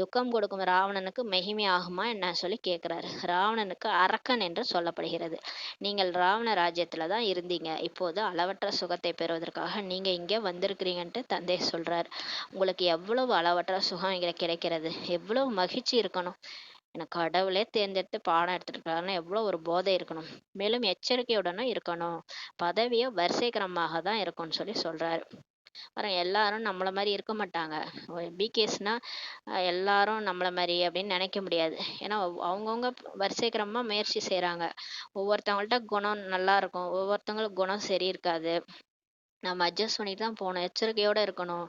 A: துக்கம் கொடுக்கும் ராவணனுக்கு மகிமை ஆகுமா என்ன சொல்லி கேட்கிறாரு. ராவணனுக்கு அரக்கன் என்று சொல்லப்படுகிறது. நீங்கள் ராவண ராஜ்யத்துல தான் இருந்தீங்க. இப்போது அளவற்ற சுகத்தை பெறுவதற்காக நீங்க இங்க வந்திருக்கிறீங்கன்ட்டு தந்தை சொல்றாரு. உங்களுக்கு எவ்வளவு அளவற்ற சுகம் இங்க கிடைக்கிறது, எவ்வளவு மகிழ்ச்சி இருக்கணும். எனக்கு கடவுளே தேர்ந்தெடுத்து பாடம் எடுத்துட்டு இருக்காருன்னா எவ்வளவு ஒரு போதை இருக்கணும். மேலும் எச்சரிக்கையுடனும் இருக்கணும். பதவியை வரிசை கிரமமாக தான் இருக்கும்னு சொல்லி சொல்றாரு. அப்புறம் எல்லாரும் நம்மள மாதிரி இருக்க மாட்டாங்க. பிகேஸ்னா எல்லாரும் நம்மள மாதிரி அப்படின்னு நினைக்க முடியாது. ஏன்னா அவங்கவுங்க வரிசை கிரமமா முயற்சி செய்யறாங்க. ஒவ்வொருத்தவங்கள்ட்ட குணம் நல்லா இருக்கும், ஒவ்வொருத்தவங்களுக்கு குணம் சரி இருக்காது. நம்ம அட்ஜஸ்ட் பண்ணிட்டு தான் போகணும். எச்சரிக்கையோட இருக்கணும்.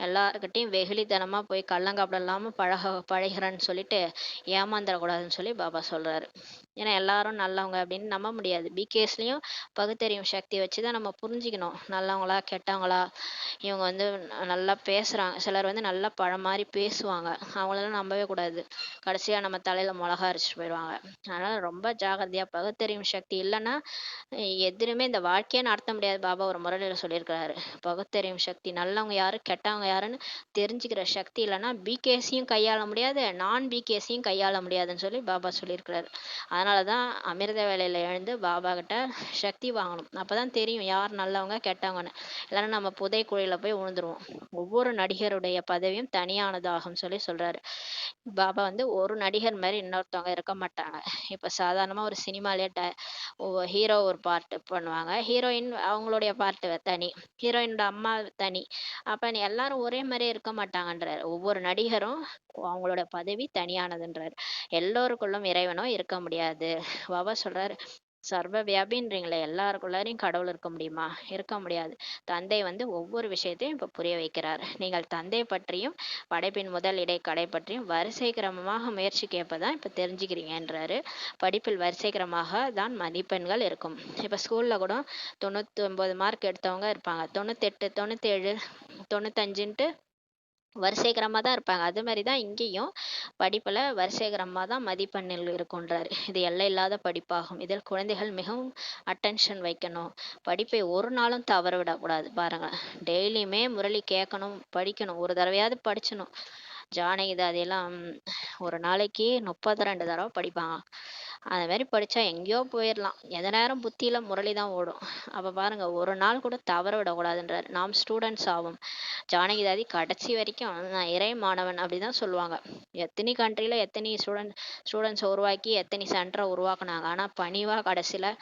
A: எல்லார்கிட்டயும் வெகுளித்தனமா போய் கள்ளங்கபடம் இல்லாம பழகுறேன்னு சொல்லிட்டு ஏமாந்துடக்கூடாதுன்னு சொல்லி பாபா சொல்றாரு. ஏன்னா எல்லாரும் நல்லவங்க அப்படின்னு நம்ப முடியாது. பிகேஸ்லயும் பகுத்தறியும் சக்தி வச்சுதான் நம்ம புரிஞ்சுக்கணும். நல்லவங்களா கெட்டவங்களா. இவங்க வந்து நல்லா பேசுறாங்க. சிலர் வந்து நல்லா பழம் மாதிரி பேசுவாங்க. அவங்களெல்லாம் நம்பவே கூடாது. கடைசியா நம்ம தலையில மிளகா அரைச்சிட்டு போயிடுவாங்க. அதனால ரொம்ப ஜாகிரதையா. பகுத்தறியும் சக்தி இல்லைன்னா எதுவுமே இந்த வாழ்க்கையே நடத்த முடியாது. பாபா ஒரு முறையில சொல்லியிருக்கிறாரு. பகுத்தறியும் சக்தி, நல்லவங்க யாரு கெட்டவங்க யாருன்னு தெரிஞ்சுக்கிற சக்தி இல்லைன்னா பிகேசியும் கையாள முடியாது, நான் பிகேசியும் கையாள முடியாதுன்னு சொல்லி பாபா சொல்லியிருக்கிறாரு. அதனாலதான் அமிர்த வேலையில எழுந்து பாபா கிட்ட சக்தி வாங்கணும். அப்பதான் தெரியும் யார் நல்லவங்க கெட்டவங்கன்னு. இல்லைன்னா நம்ம புதை குழியில போய் விழுந்துருவோம். ஒவ்வொரு நடிகருடைய பதவியும் தனியானதாகும் சொல்லி சொல்றாரு. பாபா வந்து ஒரு நடிகர் மாதிரி இன்னொருத்தவங்க இருக்க மாட்டாங்க. இப்ப சாதாரணமா ஒரு சினிமாலே ஹீரோ ஒரு பார்ட் பண்ணுவாங்க, ஹீரோயின் அவங்களுடைய பார்ட் தனி, ஹீரோயினோட அம்மா தனி. அப்ப நீ எல்லாரும் ஒரே மாதிரி இருக்க மாட்டாங்கன்றாரு. ஒவ்வொரு நடிகரும் அவங்களோட பதவி தனியானதுன்றாரு. எல்லோருக்குள்ளும் இறைவனும் இருக்க முடியாது. பாபா சொல்றாரு, சர்வ வியாபின்றீங்களே, எல்லாருக்குள்ளாரையும் கடவுள் இருக்க முடியுமா? இருக்க முடியாது. தந்தை வந்து ஒவ்வொரு விஷயத்தையும் இப்ப புரிய வைக்கிறார். நீங்கள் தந்தை பற்றியும் படைப்பின் முதல் இடை கடை பற்றியும் வரிசை கிரமமாக முயற்சி கேட்பதான் இப்ப தெரிஞ்சுக்கிறீங்கன்றாரு. படிப்பில் வரிசை கிரமமாக தான் மதிப்பெண்கள் இருக்கும். இப்ப ஸ்கூல்ல கூட 99 மார்க் எடுத்தவங்க இருப்பாங்க, 98 97 95ன்ட்டு வரிசை கிரமமா தான் இருப்பாங்க. அது மாதிரிதான் இங்கேயும் படிப்புல வரிசை கிரமமா தான் மதிப்பெண்ணில் இருக்குன்றாரு. இது எல்லை இல்லாத படிப்பாகும். இதில் குழந்தைகள் மிகவும் அட்டென்ஷன் வைக்கணும். படிப்பை ஒரு நாளும் தவற விடக்கூடாது. பாருங்க, டெய்லியுமே முரளி கேட்கணும், படிக்கணும். ஒரு தடவையாவது படிச்சணும். ஜானகி அதையெல்லாம் ஒரு நாளைக்கு 32 தடவை படிப்பாங்க. அந்த மாதிரி படிச்சா எங்கேயோ போயிடலாம். எந்த நேரம் புத்தியில முரளி தான் ஓடும். அப்ப பாருங்க, ஒரு நாள் கூட தவற விடக்கூடாதுன்றாரு. நாம் ஸ்டூடெண்ட்ஸ் ஆகும். ஜானகிதாதி கடைசி வரைக்கும் நான் இறை மாணவன் அப்படிதான் சொல்லுவாங்க. எத்தனை கண்ட்ரில எத்தனை ஸ்டூடெண்ட்ஸ் உருவாக்கி எத்தனை சென்டரை உருவாக்குனாங்க. ஆனா பணிவா கடைசியில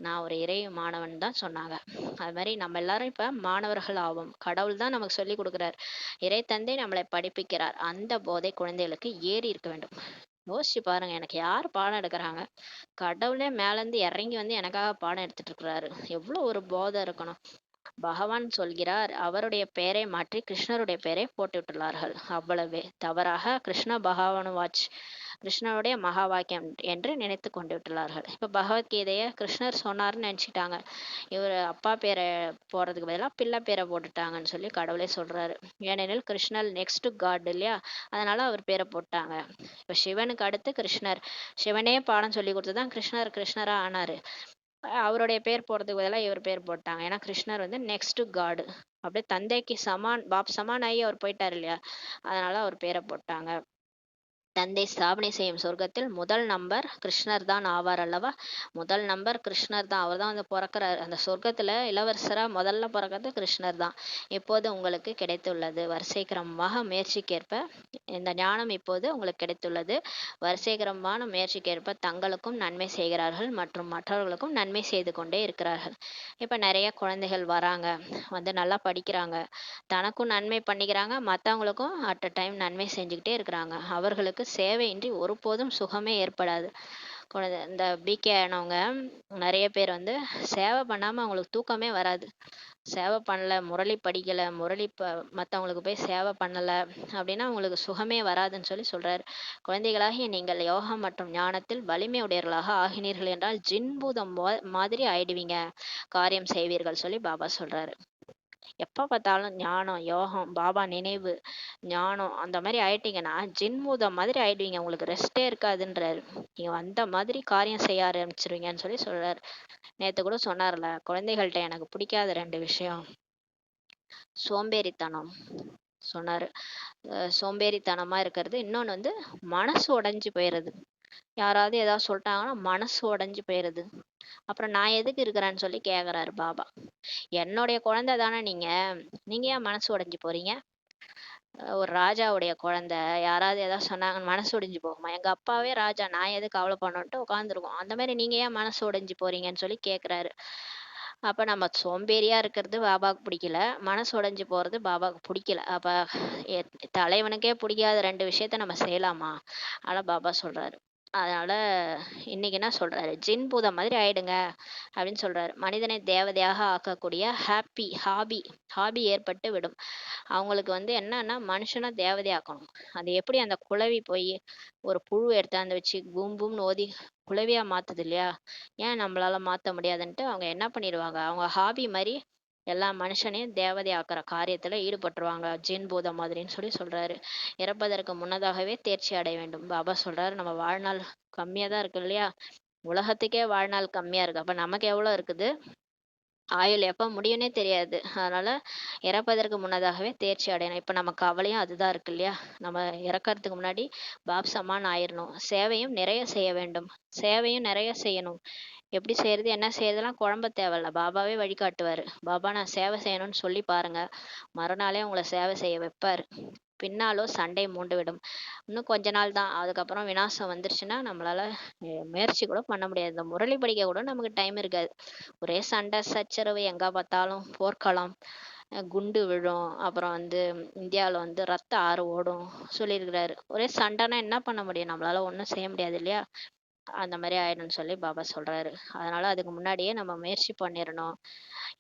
A: நான் ஒரு இறை மாணவன் தான் சொன்னாங்க. அது மாதிரி நம்ம எல்லாரும் இப்ப மாணவர்கள் ஆவோம். கடவுள் தான் நமக்கு சொல்லி கொடுக்கிறார். இறை தந்தை நம்மளை படிப்பிக்கிறார். அந்த போதை குழந்தைகளுக்கு ஏறி இருக்க வேண்டும். யோசிச்சு பாருங்க, எனக்கு யார் பாடம் எடுக்கிறாங்க? கடவுளே மேல இருந்து இறங்கி வந்து எனக்காக பாடம் எடுத்துட்டு இருக்கிறாரு. எவ்வளவு ஒரு போதை இருக்கணும். பகவான் சொல்கிறார், அவருடைய பெயரை மாற்றி கிருஷ்ணருடைய பெயரை போட்டு விட்டுள்ளார்கள். அவ்வளவே தவறாக கிருஷ்ண பகவானு வாச், கிருஷ்ணருடைய மகா வாக்கியம் என்று நினைத்து கொண்டு விட்டுள்ளார்கள். இப்ப பகவத்கீதைய கிருஷ்ணர் சொன்னார்னு நினைச்சிட்டாங்க. இவர் அப்பா பேரை போடுறதுக்கு பதிலாக பிள்ளை பேரை போட்டுட்டாங்கன்னு சொல்லி கடவுளே சொல்றாரு. ஏனெனில் கிருஷ்ணர் நெக்ஸ்ட் காட் இல்லையா, அதனால அவர் பேரை போட்டாங்க. இப்ப சிவனுக்கு அடுத்து கிருஷ்ணர், சிவனே பாடம் சொல்லி கொடுத்துதான் கிருஷ்ணர் கிருஷ்ணரா ஆனாரு. அவருடைய பேர் போடுறதுக்கு பதிலாக இவர் பேர் போட்டாங்க. ஏன்னா கிருஷ்ணர் வந்து நெக்ஸ்ட் காடு, அப்படியே தந்தைக்கு சமான் பாப் சமான் ஆகி அவர் போயிட்டார் இல்லையா, அதனால அவர் பேரை போட்டாங்க. தந்தை ஸ்தாபனை செய்யும் சொர்க்கத்தில் முதல் நம்பர் கிருஷ்ணர் தான் ஆவார் அல்லவா. முதல் நம்பர் கிருஷ்ணர் தான், அவர் தான் வந்து பிறக்கிறார். அந்த சொர்க்கத்துல இளவரசரா முதல்ல பிறக்கிறது கிருஷ்ணர் தான். இப்போது உங்களுக்கு கிடைத்துள்ளது. வரிசை கிரமமாக முயற்சிக்கேற்ப இந்த ஞானம் இப்போது உங்களுக்கு கிடைத்துள்ளது. வரிசை கிரமமான முயற்சிக்கேற்ப தங்களுக்கும் நன்மை செய்கிறார்கள் மற்றும் மற்றவர்களுக்கும் நன்மை செய்து கொண்டே இருக்கிறார்கள். இப்ப நிறைய குழந்தைகள் வராங்க, வந்து நல்லா படிக்கிறாங்க, தனக்கும் நன்மை பண்ணிக்கிறாங்க, மற்றவங்களுக்கும் அட் அ டைம் நன்மை செஞ்சுக்கிட்டே இருக்கிறாங்க. அவர்களுக்கு சேவையின்றி ஒருபோதும் சுகமே ஏற்படாது. இந்த பிகே ஆனவங்க நிறைய பேர் வந்து சேவை பண்ணாம அவங்களுக்கு தூக்கமே வராது. சேவை பண்ணல, முரளி படிக்கல, மற்றவங்களுக்கு போய் சேவை பண்ணல அப்படின்னா அவங்களுக்கு சுகமே வராதுன்னு சொல்லி சொல்றாரு. குழந்தைகளாகிய நீங்கள் யோகம் மற்றும் ஞானத்தில் வலிமை உடையவர்களாக ஆகினீர்கள் என்றால் ஜின்பூதம் மாதிரி ஆயிடுவீங்க, காரியம் செய்வீர்கள் சொல்லி பாபா சொல்றாரு. எப்ப பார்த்தாலும் ஞானம், யோகம், பாபா நினைவு, ஞானம் அந்த மாதிரி ஆயிட்டீங்கன்னா ஜின்மூதம் மாதிரி ஆயிடுவீங்க, உங்களுக்கு ரெஸ்டே இருக்காதுன்றாரு. நீங்க அந்த மாதிரி காரியம் செய்ய ஆரம்பிச்சிருவீங்கன்னு சொல்லி சொல்றாரு. நேத்து கூட சொன்னார்ல, குழந்தைகள்கிட்ட எனக்கு பிடிக்காத 2 விஷயம், சோம்பேறித்தனம் சொன்னாரு. சோம்பேறித்தனமா இருக்கிறது, இன்னொன்னு வந்து மனசு உடைஞ்சு போயிடுறது. யாராவது ஏதாவது சொல்லிட்டாங்கன்னா மனசு உடைஞ்சு போயிடுது. அப்புறம் நான் எதுக்கு இருக்கிறேன்னு சொல்லி கேக்குறாரு பாபா. என்னுடைய குழந்தை தானே நீங்க, நீங்க ஏன் மனசு உடைஞ்சு போறீங்க? ஒரு ராஜாவுடைய குழந்தை யாராவது ஏதாவது சொன்னாங்க மனசு உடைஞ்சு போகுமா? எங்க அப்பாவே ராஜா, நான் எதுக்கு கவலை பண்ணோன்ட்டு உட்காந்துருக்கோம். அந்த மாதிரி நீங்க ஏன் மனசு உடைஞ்சு போறீங்கன்னு சொல்லி கேக்குறாரு. அப்ப நம்ம சோம்பேறியா இருக்கிறது பாபாவுக்கு பிடிக்கல, மனசு உடைஞ்சு போறது பாபாவுக்கு பிடிக்கல. அப்ப தலைவனுக்கே பிடிக்காத 2 விஷயத்த நம்ம செய்யலாமா? ஆனா பாபா சொல்றாரு. அதனால இன்னைக்கு என்ன சொல்றாரு, ஜின் பூதம் மாதிரி ஆயிடுங்க அப்படின்னு சொல்றாரு. மனிதனை தேவதையாக ஆக்கக்கூடிய ஹாபி ஏற்பட்டு விடும். அவங்களுக்கு வந்து என்னன்னா மனுஷனை தேவதையாக்கணும். அது எப்படி அந்த குளவி போய் ஒரு புழு எடுத்தாந்து வச்சு பூம் பூம்னு ஓதி குளவியா மாத்துது இல்லையா, ஏன் நம்மளால மாத்த முடியாதுன்ட்டு அவங்க என்ன பண்ணிடுவாங்க, அவங்க ஹாபி மாதிரி எல்லா மனுஷனையும் தேவதை ஆக்குற காரியத்துல ஈடுபட்டுருவாங்க, ஜின் பூதம் மாதிரின்னு சொல்லி சொல்றாரு. இறப்பதற்கு முன்னதாகவே தேர்ச்சி அடைய வேண்டும். பாபா சொல்றாரு, நம்ம வாழ்நாள் கம்மியா தான் இருக்கு இல்லையா, உலகத்துக்கே வாழ்நாள் கம்மியா இருக்கு, அப்ப நமக்கு எவ்வளவு இருக்குது, ஆயுள் எப்ப முடியும்னே தெரியாது. அதனால இறப்பதற்கு முன்னதாகவே தேர்ச்சி அடையணும். இப்ப நம்ம கவலையும் அதுதான் இருக்கு இல்லையா, நம்ம இறக்கறதுக்கு முன்னாடி பாப் சமான் ஆயிரணும். சேவையும் நிறைய செய்ய வேண்டும், சேவையும் நிறைய செய்யணும். எப்படி செய்யறது என்ன செய்யறதுலாம் குழம்ப தேவையில்ல, பாபாவே வழிகாட்டுவாரு. பாபா நான் சேவை செய்யணும்னு சொல்லி பாருங்க, மறுநாளே உங்களை சேவை செய்ய வைப்பாரு. பின்னாலோ சண்டை மூண்டு விடும். இன்னும் கொஞ்ச நாள் தான், அதுக்கப்புறம் விநாசம் வந்துருச்சுன்னா நம்மளால முயற்சி கூட பண்ண முடியாது. இந்த முரளி படிக்க கூட நமக்கு டைம் இருக்காது. ஒரே சண்டை சச்சரவு, எங்க பார்த்தாலும் போர்க்களம், குண்டு விழும், அப்புறம் வந்து இந்தியாவில் வந்து ரத்த ஆறு ஓடும் சொல்லியிருக்கிறாரு. ஒரே சண்டைனா என்ன பண்ண முடியும், நம்மளால ஒன்றும் செய்ய முடியாது இல்லையா, அந்த மாதிரி ஆயிடும்னு சொல்லி பாபா சொல்றாரு. அதனால அதுக்கு முன்னாடியே நம்ம முயற்சி பண்ணிடணும்.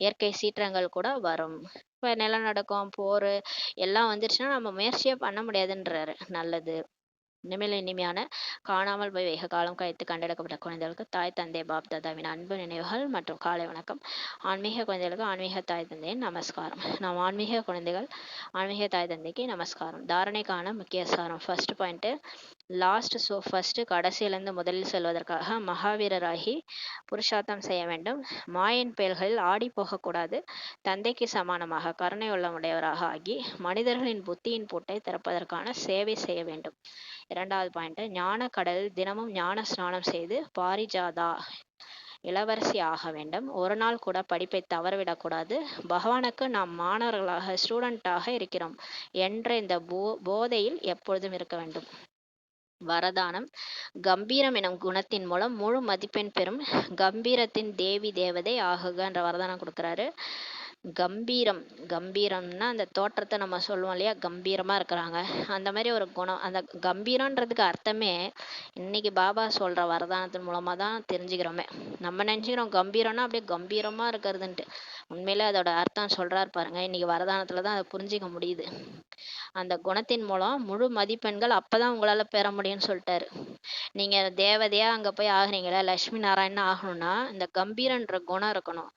A: இயற்கை சீற்றங்கள் கூட வரும். இப்ப நிலநடுக்கம், போர் எல்லாம் வந்துருச்சுன்னா நம்ம முயற்சியே பண்ண முடியாதுன்றாரு. நல்லது. இனிமேல் இனிமையான காணாமல் போய் வெகு காலம் கழித்து கண்டெடுக்கப்பட்ட குழந்தைகளுக்கு தாய் தந்தை பாப் தாதாவின் அன்பு நினைவுகள் மற்றும் காலை வணக்கம். ஆன்மீக குழந்தைகளுக்கு ஆன்மீக தாய் தந்தையின் நமஸ்காரம். நாம் ஆன்மீக குழந்தைகள் ஆன்மீக தாய் தந்தைக்கு நமஸ்காரம். தாரணைக்கான முக்கிய சாரம். ஃபர்ஸ்ட் பாயிண்ட், ஃபர்ஸ்ட் கடைசியிலிருந்து முதலில் செல்வதற்காக மகாவீரராகி புருஷார்த்தம் செய்ய வேண்டும். மாயின் செயல்களில் ஆடி போகக்கூடாது. தந்தைக்கு சமானமாக கருணை உள்ளமுடையவராக ஆகி மனிதர்களின் புத்தியின் பூட்டை திறப்பதற்கான சேவை செய்ய வேண்டும். 2வது பாயிண்ட், ஞான கடலில் தினமும் ஞான ஸ்நானம் செய்து பாரிஜாதா இளவரசி ஆக வேண்டும். ஒரு நாள் கூட படிப்பை தவறவிடக்கூடாது. பகவானுக்கு நாம் மாணவர்களாக ஸ்டூடெண்டாக இருக்கிறோம் என்ற இந்த போதையில் எப்பொழுதும் இருக்க வேண்டும். வரதானம், கம்பீரம் எனும் குணத்தின் மூலம் முழு மதிப்பெண் பெறும் கம்பீரத்தின் தேவி தேவதை ஆகுக என்ற வரதானம் கொடுக்கிறாரு. கம்பீரம். கம்பீரம்னா அந்த தோற்றத்தை நம்ம சொல்லுவோம் இல்லையா, கம்பீரமா இருக்கிறாங்க. அந்த மாதிரி ஒரு குணம். அந்த கம்பீரன்றதுக்கு அர்த்தமே இன்னைக்கு பாபா சொல்ற வரதானத்தின் மூலமா தான் தெரிஞ்சுக்கிறோமே. நம்ம நினைச்சுக்கிறோம் கம்பீரம்னா அப்படியே கம்பீரமா இருக்கிறதுன்ட்டு. உண்மையிலே அதோட அர்த்தம் சொல்றாரு பாருங்க, இன்னைக்கு வரதானத்துல தான் அதை புரிஞ்சிக்க முடியுது. அந்த குணத்தின் மூலம் முழு மதிப்பெண்கள் அப்பதான் உங்களால பெற முடியும்னு சொல்லிட்டாரு. நீங்க தேவதையா அங்க போய் ஆகுறீங்களா, லட்சுமி நாராயணன் ஆகணும்னா இந்த கம்பீரன்ற குணம் இருக்கணும்.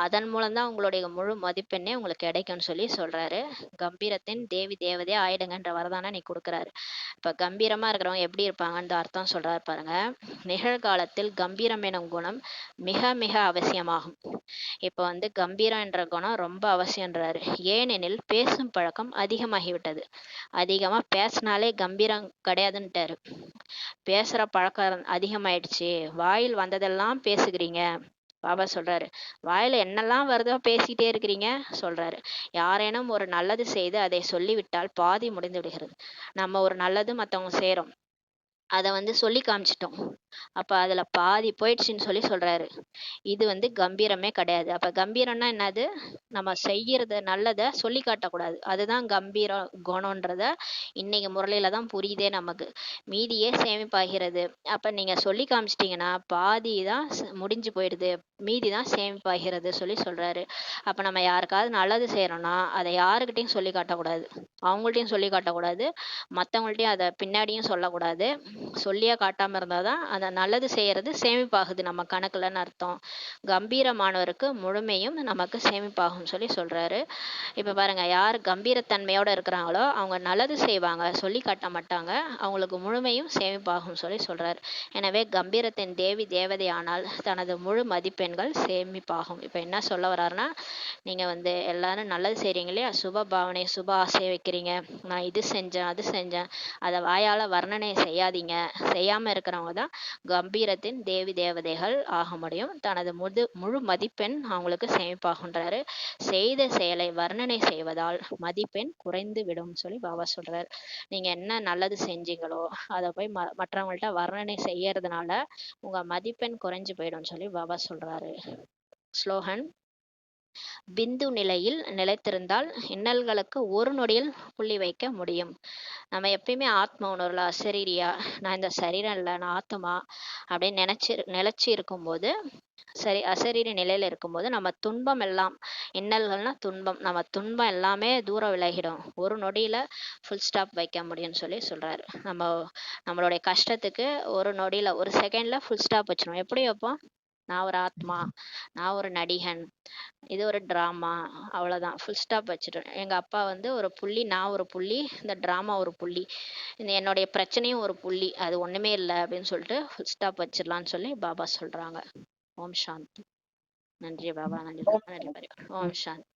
A: அதன் மூலம் தான் உங்களுடைய முழு மதிப்பெண்ணே உங்களுக்கு கிடைக்கும்னு சொல்லி சொல்றாரு. கம்பீரத்தின் தேவி தேவதையா ஆயிடுங்கன்ற வரதானம் நீ கொடுக்குறாரு. இப்ப கம்பீரமா இருக்கிறவங்க எப்படி இருப்பாங்கன்ற அர்த்தம் சொல்றாரு பாருங்க. நிகழ்காலத்தில் கம்பீரம் எனும் குணம் மிக மிக அவசியமாகும். இப்ப வந்து கம்பீரம் என்ற குணம் ரொம்ப அவசியன்றாரு. ஏனெனில் பேசும் பழக்கம் அதிகமாகிவிட்டது. அதிகமா பேசினாலே கம்பீரம் கிடையாதுன்ட்டாரு. பேசுற பழக்கம் அதிகமாயிடுச்சு, வாயில் வந்ததெல்லாம் பேசுகிறீங்க. பாபா சொல்றாரு, வாயில என்னெல்லாம் வருதோ பேசிட்டே இருக்கிறீங்க சொல்றாரு. யாரேனும் ஒரு நல்லது செய்து அதை சொல்லிவிட்டால் பாதி முடிந்து விடுகிறது. நம்ம ஒரு நல்லது மத்தவங்க செய்றோம், அதை வந்து சொல்லி காமிச்சிட்டோம், அப்ப அதுல பாதி போயிடுச்சுன்னு சொல்லி சொல்றாரு. இது வந்து கம்பீரமே கிடையாது. அப்ப கம்பீரம்னா என்னது? நம்ம செய்யறத நல்லதை சொல்லி காட்டக்கூடாது. அதுதான் கம்பீர குணம்ன்றத இன்னைக்கு முரளில தான் புரியுதே நமக்கு. மீதியே சேமிப்பாகிறது. அப்ப நீங்க சொல்லி காமிச்சிட்டீங்கன்னா பாதி தான் முடிஞ்சு போயிடுது, மீதி தான் சேமிப்பாகிறது சொல்லி சொல்றாரு. அப்ப நம்ம யாருக்காவது நல்லது செய்யறோம்னா அதை யாருக்கிட்டையும் சொல்லி காட்டக்கூடாது, அவங்கள்ட்டையும் சொல்லி காட்டக்கூடாது, மற்றவங்கள்ட்டையும் அதை பின்னாடியும் சொல்லக்கூடாது. சொல்லியே காட்டாம இருந்தாதான் அந்த நல்லது செய்யறது சேமிப்பாகுது நம்ம கணக்குலன்னு அர்த்தம். கம்பீரமானவருக்கு முழுமையும் நமக்கு சேமிப்பாகும் சொல்லி சொல்றாரு. இப்ப பாருங்க, யார் கம்பீரத்தன்மையோட இருக்கிறாங்களோ அவங்க நல்லது செய்வாங்க, சொல்லி காட்ட மாட்டாங்க, அவங்களுக்கு முழுமையும் சேமிப்பாகும் சொல்லி சொல்றாரு. எனவே கம்பீரத்தின் தேவி தேவதை ஆனால் தனது முழு மதிப்பெண்கள் சேமிப்பாகும். இப்ப என்ன சொல்ல வர்றாருன்னா, நீங்க வந்து எல்லாரும் நல்லது செய்றீங்க இல்லையா, சுப பாவனை சுப ஆசை வைக்கிறீங்க, நான் இது செஞ்சேன் அது செஞ்சேன், அதை வாயால வர்ணனை செய்யாதீங்க. செய்யாம இருக்கிறவங்க தான் கம்பீரத்தின் தேவி தேவதைகள் ஆக முடியும். தனது முழு மதிப்பெண் அவங்களுக்கு சேமிப்பாகுன்றாரு. செய்த செயலை வர்ணனை செய்வதால் மதிப்பெண் குறைந்து விடும் சொல்லி பாபா சொல்றாரு. நீங்க என்ன நல்லது செஞ்சீங்களோ அதை போய் மற்றவங்கள்ட்ட வர்ணனை செய்யறதுனால உங்க மதிப்பெண் குறைஞ்சு போயிடும் சொல்லி பாபா சொல்றாரு. ஸ்லோகன்: பிந்து நிலையில் நிலைத்திருந்தால் இன்னல்களுக்கு ஒரு நொடியில் புள்ளி வைக்க முடியும். நம்ம எப்பயுமே ஆத்ம உணர்வுல அசரீரியா, நான் இந்த சரீரம் இல்லை, நான் ஆத்மா அப்படின்னு நிலைச்சு இருக்கும்போது, சரி அசரீர நிலையில இருக்கும்போது நம்ம துன்பம் எல்லாம், இன்னல்கள்னா துன்பம், நம்ம துன்பம் எல்லாமே தூரம் விலகிடும். ஒரு நொடியில ஃபுல் ஸ்டாப் வைக்க முடியும்னு சொல்லி சொல்றாரு. நம்மளுடைய கஷ்டத்துக்கு ஒரு நொடியில, ஒரு செகண்ட்ல ஃபுல் ஸ்டாப் வச்சிடும். எப்படி வைப்போம்? நான் ஒரு ஆத்மா, நான் ஒரு நடிகன், இது ஒரு டிராமா, அவ்வளவுதான், ஃபுல் ஸ்டாப் வச்சிடும். எங்க அப்பா வந்து ஒரு புள்ளி, நான் ஒரு புள்ளி, இந்த டிராமா ஒரு புள்ளி, இந்த என்னுடைய பிரச்சனையும் ஒரு புள்ளி, அது ஒண்ணுமே இல்லை அப்படின்னு சொல்லிட்டு ஃபுல் ஸ்டாப் வச்சிடலாம்னு சொல்லி பாபா சொல்றாங்க. ஓம் சாந்தி. நன்றி பாபா, நன்றி நன்றி. ஓம் சாந்தி.